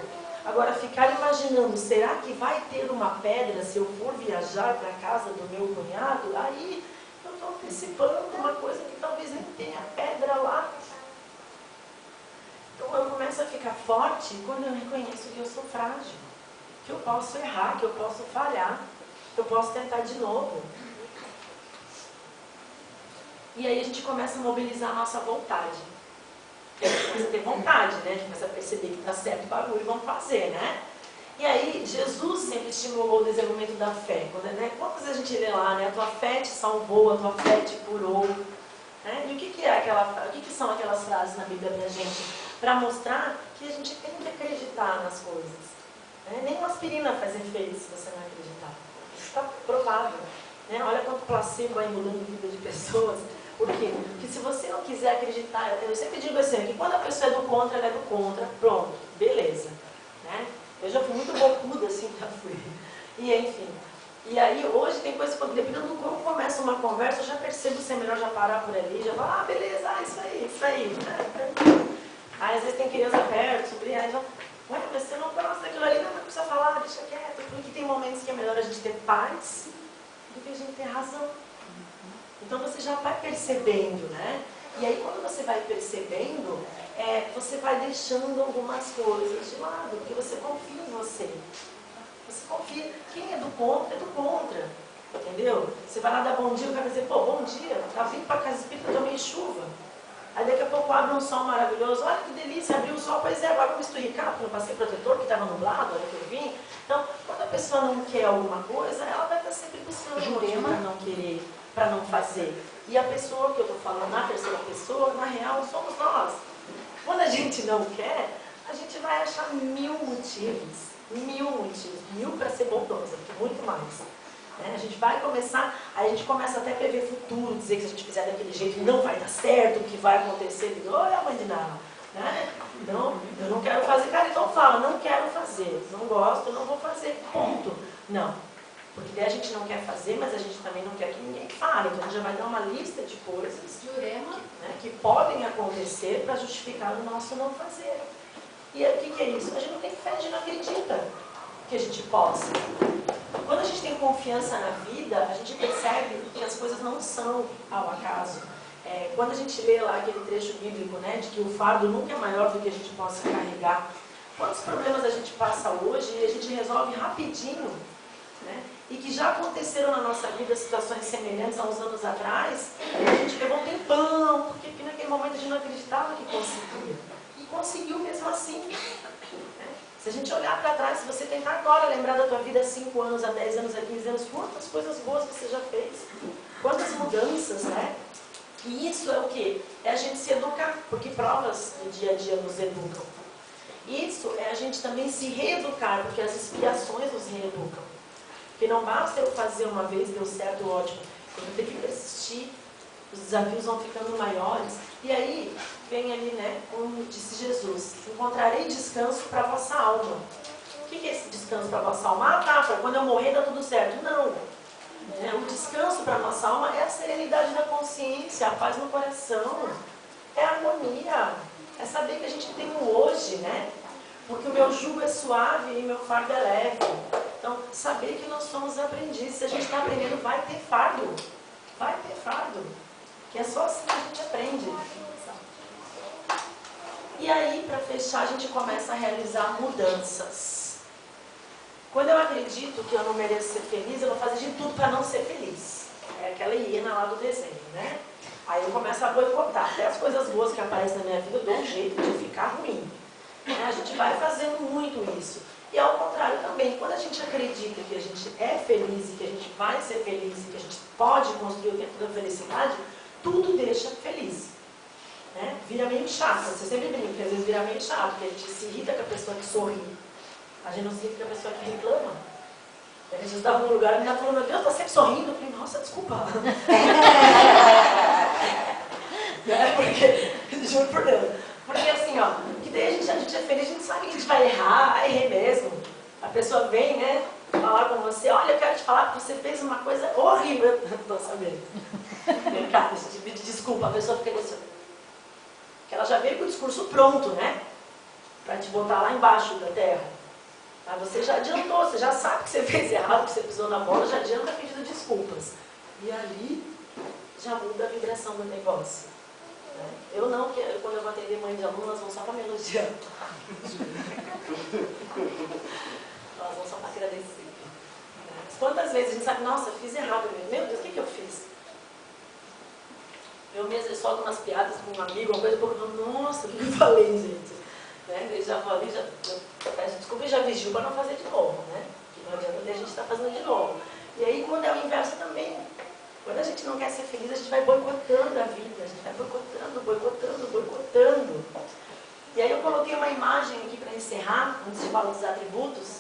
Agora, ficar imaginando, será que vai ter uma pedra se eu for viajar para a casa do meu cunhado? Aí eu estou antecipando uma coisa que talvez nem tenha pedra lá. Então eu começo a ficar forte quando eu reconheço que eu sou frágil, que eu posso errar, que eu posso falhar, que eu posso tentar de novo. E aí a gente começa a mobilizar a nossa vontade. A gente começa a ter vontade, né? A gente começa a perceber que está certo o bagulho e vamos fazer, né? E aí, Jesus sempre estimulou o desenvolvimento da fé. Quantas vezes a gente lê lá, né? A tua fé te salvou, a tua fé te curou. Né? E o que são aquelas frases na Bíblia pra gente? Para mostrar que a gente tem que acreditar nas coisas. Né? Nem uma aspirina faz efeito se você não acreditar. Isso está provado. Né? Olha quanto placebo vai mudando a vida de pessoas. Por quê? Porque se você não quiser acreditar, eu sempre digo assim, que quando a pessoa é do contra, ela é do contra, pronto, beleza. Né? Eu já fui muito bocuda assim, já fui. E enfim. E aí hoje tem coisas que, dependendo do como começa uma conversa, eu já percebo se é melhor já parar por ali, já falo, beleza, isso aí. Né? Aí às vezes tem criança perto, sobrinha, aí já, ué, mas você não gosta daquilo ali, não precisa falar, deixa quieto. Porque tem momentos que é melhor a gente ter paz do que a gente ter razão. Então você já vai percebendo, né? E aí quando você vai percebendo, você vai deixando algumas coisas de lado, porque você confia em você. Você confia. Quem é do contra, entendeu? Você vai lá dar bom dia, o cara vai dizer, pô, bom dia, tá vindo pra casa espírita, tomei chuva. Aí daqui a pouco abre um sol maravilhoso, olha que delícia, abriu o sol, pois é, agora eu me esturricar, porque eu passei protetor, que estava nublado, olha que eu vim. Então, quando a pessoa não quer alguma coisa, ela vai estar sempre buscando um motivo para não querer, para não fazer. E a pessoa que eu estou falando, na terceira pessoa, na real, somos nós. Quando a gente não quer, a gente vai achar mil motivos, mil para ser bondosa, muito mais. Né? A gente vai começar, aí a gente começa até a prever futuro, dizer que se a gente fizer daquele jeito não vai dar certo, o que vai acontecer, olha a mãe de nada. Né? Não, eu não quero fazer, cara, então fala, não quero fazer, não gosto, não vou fazer, ponto. Não, porque daí a gente não quer fazer, mas a gente também não quer que ninguém fale, então a gente já vai dar uma lista de coisas que podem acontecer para justificar o nosso não fazer. E aí, o que é isso? A gente não tem fé, a gente não acredita que a gente possa. Quando a gente tem confiança na vida, a gente percebe que as coisas não são ao acaso. Quando a gente lê lá aquele trecho bíblico, né, de que o fardo nunca é maior do que a gente possa carregar, quantos problemas a gente passa hoje e a gente resolve rapidinho, né, e que já aconteceram na nossa vida situações semelhantes há uns anos atrás, e a gente levou um tempão, porque naquele momento a gente não acreditava que conseguia. E conseguiu mesmo assim. Se a gente olhar para trás, se você tentar agora lembrar da tua vida há 5 anos, há 10 anos, há 15 anos, quantas coisas boas você já fez? Quantas mudanças, né? E isso é o quê? É a gente se educar, porque provas do dia a dia nos educam. Isso é a gente também se reeducar, porque as expiações nos reeducam. Porque não basta eu fazer uma vez, deu certo, ótimo. Eu vou ter que persistir, os desafios vão ficando maiores. E aí, vem ali, né, como disse Jesus, encontrarei descanso para a vossa alma. O que é esse descanso para a vossa alma? Ah, tá, para quando eu morrer dá tudo certo. Não. O descanso para a nossa alma é a serenidade da consciência, a paz no coração, é a harmonia, é saber que a gente tem o hoje, né? Porque o meu jugo é suave e meu fardo é leve. Então, saber que nós somos aprendizes, se a gente está aprendendo, vai ter fardo. Vai ter fardo. Que é só assim que a gente aprende. E aí, para fechar, a gente começa a realizar mudanças. Quando eu acredito que eu não mereço ser feliz, eu vou fazer de tudo para não ser feliz. É aquela hiena lá do desenho, né? Aí eu começo a boicotar. Até as coisas boas que aparecem na minha vida, eu dou um jeito de ficar ruim. A gente vai fazendo muito isso. E ao contrário também, quando a gente acredita que a gente é feliz e que a gente vai ser feliz e que a gente pode construir o tempo da felicidade, tudo deixa feliz. Né? Vira meio chato, você sempre brinca, porque às vezes vira meio chato, porque a gente se irrita com a pessoa que sorri. A gente não se irrita com a pessoa que reclama. A gente estava num lugar e a menina falou, meu Deus, está sempre sorrindo. Eu falei, nossa, desculpa. Porque, juro por Deus. Porque assim, ó, que daí a gente é feliz, a gente lembra do orçamento. Mercado, esse tipo de desculpa, a pessoa fica assim, que ela já veio com o discurso pronto, né? Para te botar lá embaixo da terra. Mas você já adiantou, você já sabe que você fez errado, que você pisou na bola, já adianta pedindo desculpas. E ali já muda a vibração do negócio. Né? Eu não, porque quando eu vou atender mãe de aluno, elas vão só para me elogiar. Elas vão só para agradecer. Mas quantas vezes a gente sabe, nossa, eu fiz errado mesmo. Meu Deus, o que eu fiz? Eu mesmo solto umas piadas com um amigo, uma coisa, eu falo, nossa, o que eu falei, gente? Né? Ele já falou ali, já peço desculpa e já vigiu para não fazer de novo, né? Que não adianta a gente estar fazendo de novo. E aí, quando é o inverso também, quando a gente não quer ser feliz, a gente vai boicotando a vida, a gente vai boicotando. E aí eu coloquei uma imagem aqui para encerrar, antes de falar dos atributos.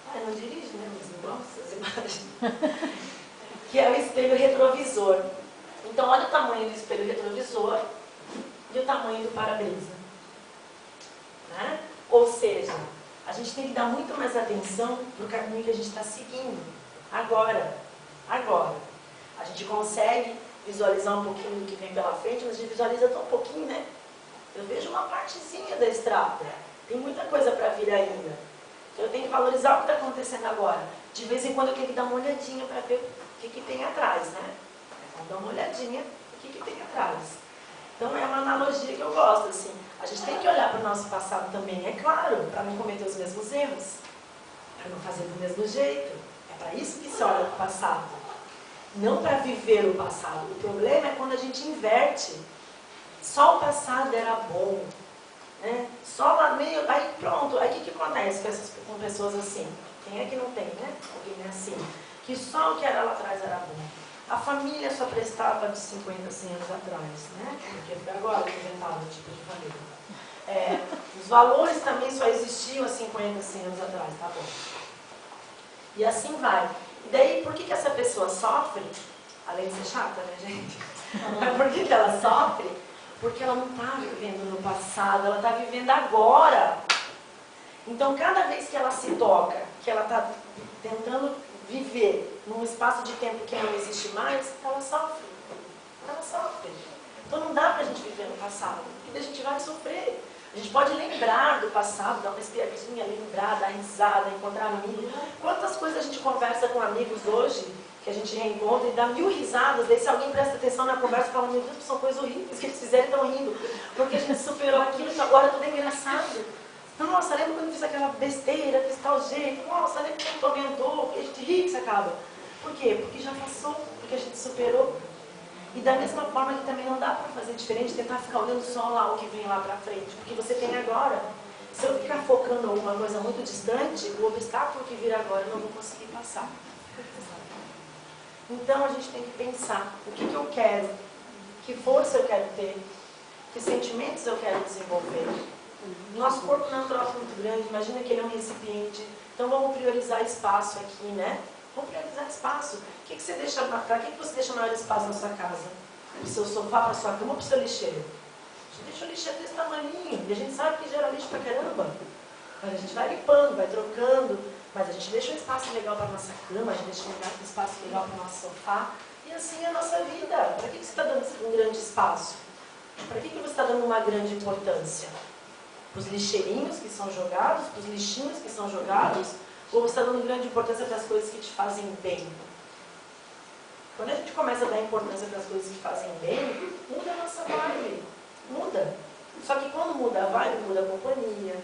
Ah, eu não dirijo, né? Mas não gosto dessas imagens. Que é o espelho retrovisor. Então, olha o tamanho do espelho retrovisor e o tamanho do para-brisa. Né? Ou seja, a gente tem que dar muito mais atenção para o caminho que a gente está seguindo. Agora. A gente consegue visualizar um pouquinho do que vem pela frente, mas a gente visualiza tão pouquinho, né? Eu vejo uma partezinha da estrada. Tem muita coisa para vir ainda. Então eu tenho que valorizar o que está acontecendo agora. De vez em quando eu tenho que dar uma olhadinha para ver o que tem atrás, né? Vamos dar uma olhadinha no que tem atrás. Então é uma analogia que eu gosto, assim. A gente tem que olhar para o nosso passado também, é claro, para não cometer os mesmos erros, para não fazer do mesmo jeito. É para isso que se olha para o passado. Não para viver o passado. O problema é quando a gente inverte. Só o passado era bom. Né? Só lá meio... Aí pronto, aí o que acontece com pessoas assim? Quem é que não tem, né? Alguém é assim. Que só o que era lá atrás era bom. A família só prestava de 50, 100 anos atrás, né? Porque agora que inventaram o tipo de família. Os valores também só existiam há 50, 100 anos atrás, tá bom? E assim vai. E daí, por que essa pessoa sofre? Além de ser chata, né, gente? Por que ela sofre? Porque ela não está vivendo no passado, ela está vivendo agora. Então, cada vez que ela se toca, que ela está tentando viver num espaço de tempo que não existe mais, ela sofre. Ela sofre. Então, não dá para a gente viver no passado, porque a gente vai sofrer. A gente pode lembrar do passado, dar uma espiadinha, lembrar, dar risada, encontrar amigos. Quantas coisas a gente conversa com amigos hoje, que a gente reencontra e dá 1000 risadas, daí se alguém presta atenção na conversa e fala, meu Deus, são coisas horríveis que eles fizeram e estão rindo, porque a gente superou aquilo e agora tudo é engraçado. Nossa, lembra quando eu fiz aquela besteira, fiz tal jeito, nossa, lembra quando tormentou, porque a gente ri que se acaba. Por quê? Porque já passou, porque a gente superou. E da mesma forma que também não dá para fazer diferente, tentar ficar olhando só lá o que vem lá para frente, porque você tem agora. Se eu ficar focando em alguma coisa muito distante, o obstáculo que vir agora eu não vou conseguir passar. Então a gente tem que pensar o que eu quero, que força eu quero ter, que sentimentos eu quero desenvolver. Nosso corpo não é um troço muito grande, imagina que ele é um recipiente, então vamos priorizar espaço aqui, né? Vamos priorizar espaço. Para que você deixa maior espaço na sua casa? Para o seu sofá, para a sua cama ou para o seu lixeiro? A gente deixa o lixeiro desse tamaninho, e a gente sabe que gera lixo pra caramba. Mas a gente vai limpando, vai trocando, mas a gente deixa um espaço legal para a nossa cama, a gente deixa um espaço legal para o nosso sofá, e assim é a nossa vida. Para que você está dando um grande espaço? Para que você está dando uma grande importância? Para os lixeirinhos que são jogados, para os lixinhos que são jogados, ou você está dando grande importância para as coisas que te fazem bem? Quando a gente começa a dar importância para as coisas que fazem bem, muda a nossa vibe. Muda. Só que quando muda a vibe, muda a companhia.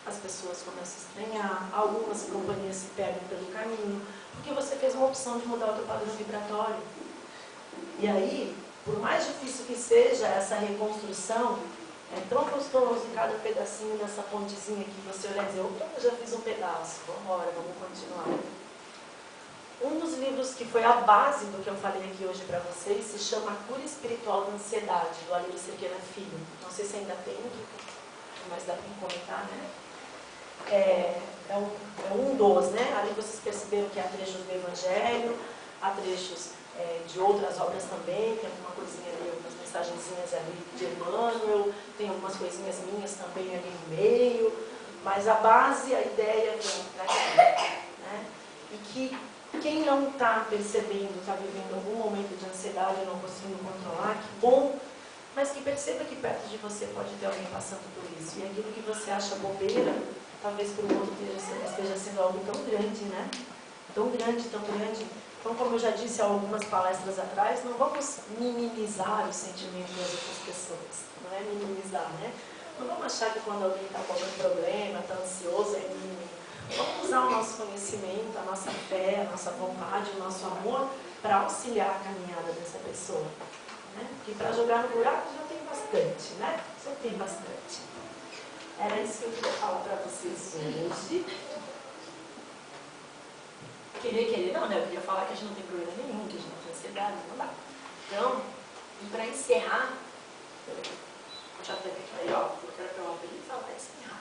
As pessoas começam a estranhar, algumas companhias se perdem pelo caminho, porque você fez uma opção de mudar o teu padrão vibratório. E aí, por mais difícil que seja essa reconstrução, é tão gostoso cada pedacinho dessa pontezinha que você olha e diz, opa, eu já fiz um pedaço, vamos embora, vamos continuar. Um dos livros que foi a base do que eu falei aqui hoje para vocês se chama A Cura Espiritual da Ansiedade, do Alírio Cerqueira Filho. Não sei se ainda tem, mas dá para comentar, né? É um dos, né? Ali vocês perceberam que há trechos do Evangelho, há trechos de outras obras também, tem alguma coisinha ali, algumas mensagenzinhas ali de Emmanuel, tem algumas coisinhas minhas também ali no meio, mas a base, a ideia vem daqui, né? E que Quem não está percebendo, está vivendo algum momento de ansiedade ou não conseguindo controlar, que bom, mas que perceba que perto de você pode ter alguém passando por isso. E aquilo que você acha bobeira, talvez para o outro esteja sendo algo tão grande, né? Tão grande, tão grande. Então, como eu já disse há algumas palestras atrás, não vamos minimizar o sentimento das outras pessoas. Não é minimizar, né? Não vamos achar que quando alguém está com algum problema, está ansioso, é mínimo. Vamos usar o nosso conhecimento, a nossa fé, a nossa vontade, o nosso amor para auxiliar a caminhada dessa pessoa. Né? Porque para jogar no buraco já tem bastante, né? Já tem bastante. Era isso que eu queria falar para vocês hoje. Querer, não, né? Eu queria falar que a gente não tem problema nenhum, que a gente não tem ansiedade, não dá. Então, e para encerrar, já tem aí, ó, eu quero que eu abrir e falar encerrar.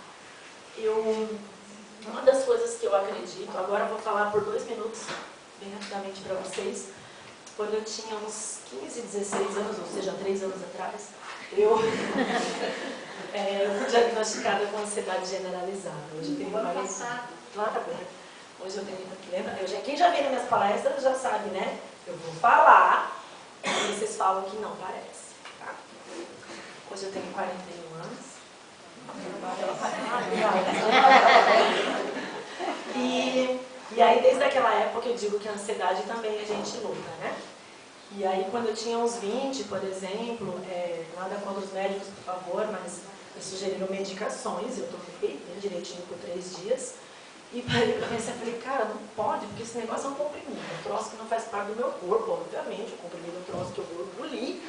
Uma das coisas que eu acredito, agora eu vou falar por 2 minutos, bem rapidamente para vocês. Quando eu tinha uns 15, 16 anos, ou seja, 3 anos atrás, eu fui diagnosticada com ansiedade generalizada. Hoje eu tenho Hoje eu tenho, lembra? Quem já veio nas minhas palestras já sabe, né? Eu vou falar e vocês falam que não parece. Tá? Hoje eu tenho 41 anos. E aí, desde aquela época, eu digo que a ansiedade também a gente luta, né? E aí, quando eu tinha uns 20, por exemplo, nada contra os médicos, por favor, mas me sugeriram medicações, eu tomei bem direitinho por 3 dias. E aí eu pensei, falei, cara, não pode, porque esse negócio é um comprimido, um troço que não faz parte do meu corpo, obviamente, o comprimido é um troço que eu vou engolir.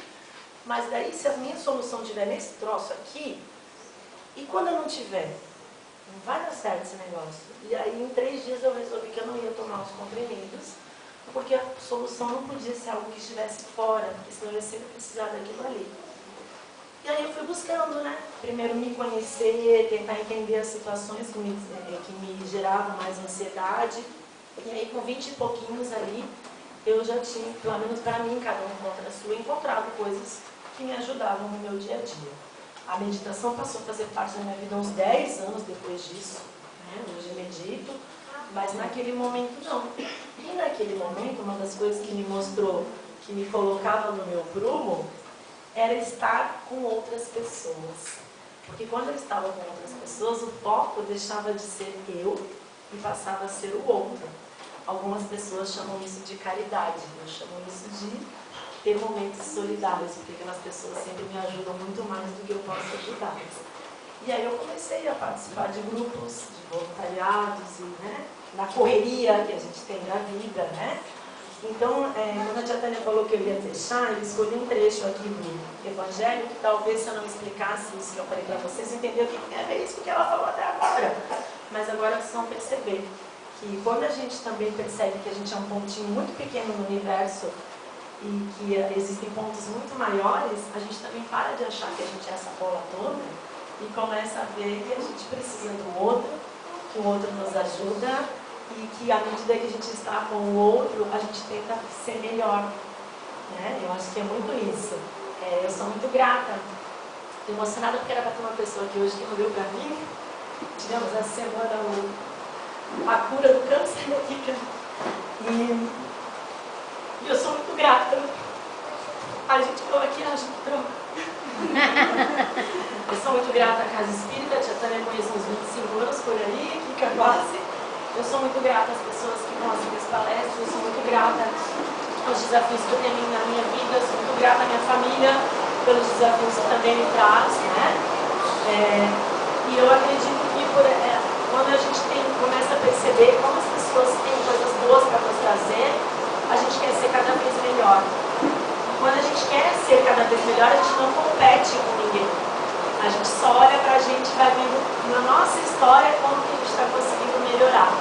Mas daí, se a minha solução estiver nesse troço aqui, e quando eu não tiver? Não vai dar certo esse negócio. E aí, em 3 dias, eu resolvi que eu não ia tomar os comprimidos, porque a solução não podia ser algo que estivesse fora, porque senão eu ia sempre precisar daquilo ali. E aí eu fui buscando, né? Primeiro me conhecer, tentar entender as situações que me geravam mais ansiedade. E aí, com 20 e pouquinhos ali, eu já tinha, pelo menos para mim, cada um contra a sua, encontrado coisas que me ajudavam no meu dia a dia. A meditação passou a fazer parte da minha vida uns 10 anos depois disso. Né? Hoje medito, mas naquele momento não. E naquele momento, uma das coisas que me mostrou, que me colocava no meu prumo, era estar com outras pessoas. Porque quando eu estava com outras pessoas, o foco deixava de ser eu e passava a ser o outro. Algumas pessoas chamam isso de caridade, eu chamo isso de ter momentos solidários, porque aquelas pessoas sempre me ajudam muito mais do que eu posso ajudá-las. E aí eu comecei a participar de grupos, de voluntariados, e, né, na correria que a gente tem na vida, né? Então, quando a tia Tânia falou que eu ia fechar, eu escolhi um trecho aqui do Evangelho, que talvez se eu não explicasse isso que eu falei para vocês, entenderam que é isso que ela falou até agora. Mas agora vocês vão perceber que quando a gente também percebe que a gente é um pontinho muito pequeno no universo e que existem pontos muito maiores, a gente também para de achar que a gente é essa bola toda e começa a ver que a gente precisa do outro, que o outro nos ajuda, e que à medida que a gente está com o outro, a gente tenta ser melhor. Né? Eu acho que é muito isso. Eu sou muito grata. Estou emocionada porque era para ter uma pessoa aqui hoje que não deu para mim. Tivemos essa semana a cura do câncer da Kika. E eu sou muito grata. A gente falou aqui, a gente troca. Eu sou muito grata à Casa Espírita, a tia Tânia conheço uns 25 anos por aí, Kika quase. Eu sou muito grata às pessoas que vão assistir as palestras, eu sou muito grata aos desafios que eu tenho na minha vida, eu sou muito grata à minha família pelos desafios que também me traz, né? E eu acredito que quando a gente começa a perceber como as pessoas têm coisas boas para nos trazer, a gente quer ser cada vez melhor. Quando a gente quer ser cada vez melhor, a gente não compete com ninguém. A gente só olha pra gente e vai vendo na nossa história como que a gente está conseguindo melhorar.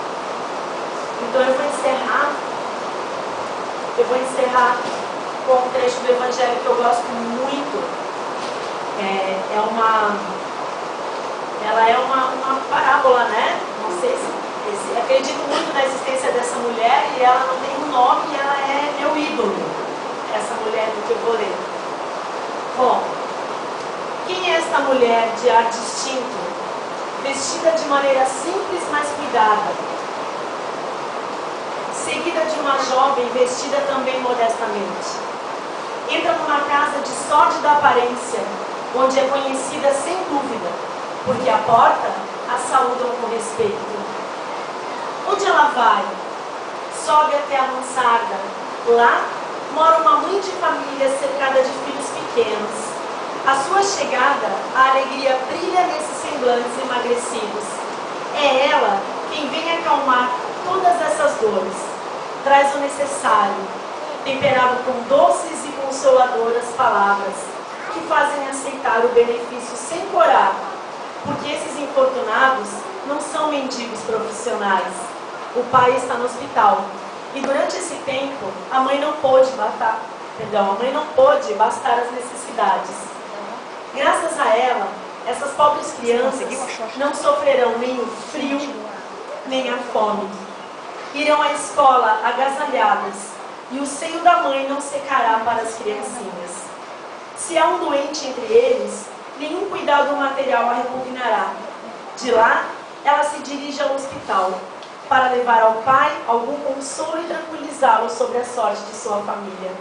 Então eu vou encerrar com um trecho do Evangelho que eu gosto muito. Ela é uma parábola, né? Não sei se acredito muito na existência dessa mulher e ela não tem um nome e ela é meu ídolo. Essa mulher do que eu vou ler. Bom, quem é esta mulher de ar distinto, vestida de maneira simples, mas cuidada? Seguida vida de uma jovem vestida também modestamente. Entra numa casa de sórdida aparência, onde é conhecida sem dúvida, porque à porta a saúdam com respeito. Onde ela vai? Sobe até a mansarda. Lá mora uma mãe de família cercada de filhos pequenos. À sua chegada, a alegria brilha nesses semblantes emagrecidos. É ela quem vem acalmar todas essas dores. Traz o necessário, temperado com doces e consoladoras palavras, que fazem aceitar o benefício sem corar, porque esses infortunados não são mendigos profissionais. O pai está no hospital, e durante esse tempo, a mãe não pôde bastar as necessidades. Graças a ela, essas pobres crianças não sofrerão nem o frio, nem a fome. Irão à escola agasalhadas, e o seio da mãe não secará para as criancinhas. Se há um doente entre eles, nenhum cuidado material a repugnará. De lá, ela se dirige ao hospital, para levar ao pai algum consolo e tranquilizá-lo sobre a sorte de sua família.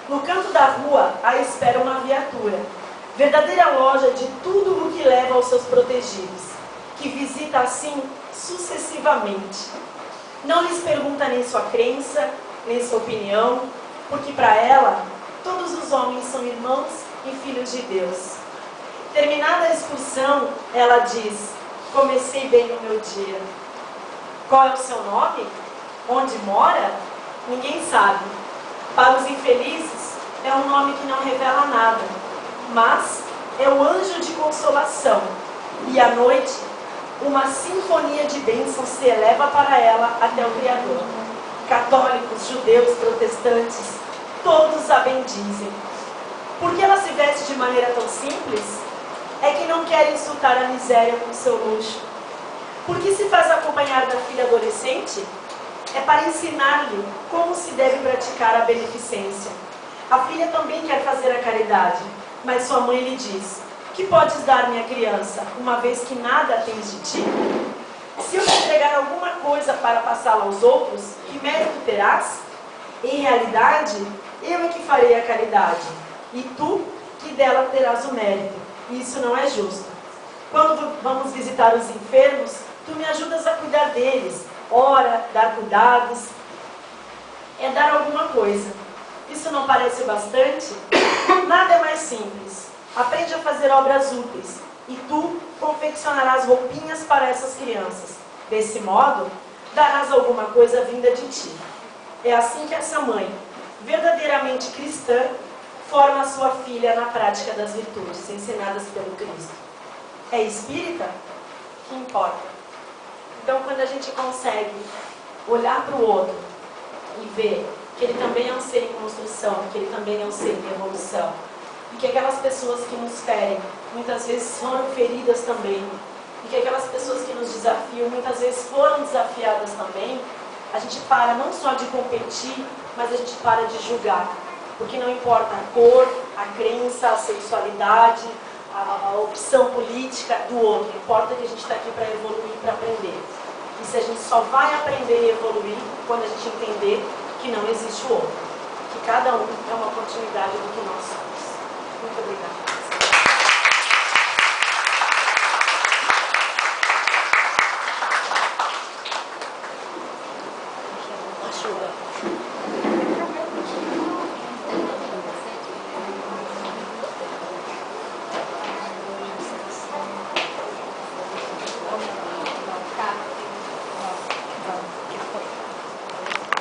No canto da rua, a espera uma viatura, verdadeira loja de tudo o que leva aos seus protegidos, que visita assim sucessivamente. Não lhes pergunta nem sua crença, nem sua opinião, porque para ela, todos os homens são irmãos e filhos de Deus. Terminada a excursão, ela diz: comecei bem o meu dia. Qual é o seu nome? Onde mora? Ninguém sabe. Para os infelizes, é um nome que não revela nada, mas é o anjo de consolação. E à noite, uma sinfonia de bênçãos se eleva para ela até o Criador. Católicos, judeus, protestantes, todos a bendizem. Por que ela se veste de maneira tão simples? É que não quer insultar a miséria com seu luxo. Por que se faz acompanhar da filha adolescente? É para ensinar-lhe como se deve praticar a beneficência. A filha também quer fazer a caridade, mas sua mãe lhe diz: que podes dar, minha criança, uma vez que nada tens de ti? Se eu te entregar alguma coisa para passá-la aos outros, que mérito terás? Em realidade, eu é que farei a caridade, e tu que dela terás o mérito. Isso não é justo. Quando vamos visitar os enfermos, tu me ajudas a cuidar deles. Ora, dar cuidados, é dar alguma coisa. Isso não parece bastante? Nada é mais simples. Aprende a fazer obras úteis, e tu confeccionarás roupinhas para essas crianças. Desse modo, darás alguma coisa vinda de ti. É assim que essa mãe, verdadeiramente cristã, forma a sua filha na prática das virtudes ensinadas pelo Cristo. É espírita? Que importa? Então, quando a gente consegue olhar para o outro e ver que ele também é um ser em construção, que ele também é um ser em evolução, e que aquelas pessoas que nos ferem muitas vezes foram feridas também, e que aquelas pessoas que nos desafiam muitas vezes foram desafiadas também, a gente para não só de competir, mas a gente para de julgar, porque não importa a cor, a crença, a sexualidade, a opção política do outro, importa que a gente está aqui para evoluir, para aprender. E se a gente só vai aprender e evoluir quando a gente entender que não existe o outro, que cada um é uma continuidade do que nós somos. Muito obrigada.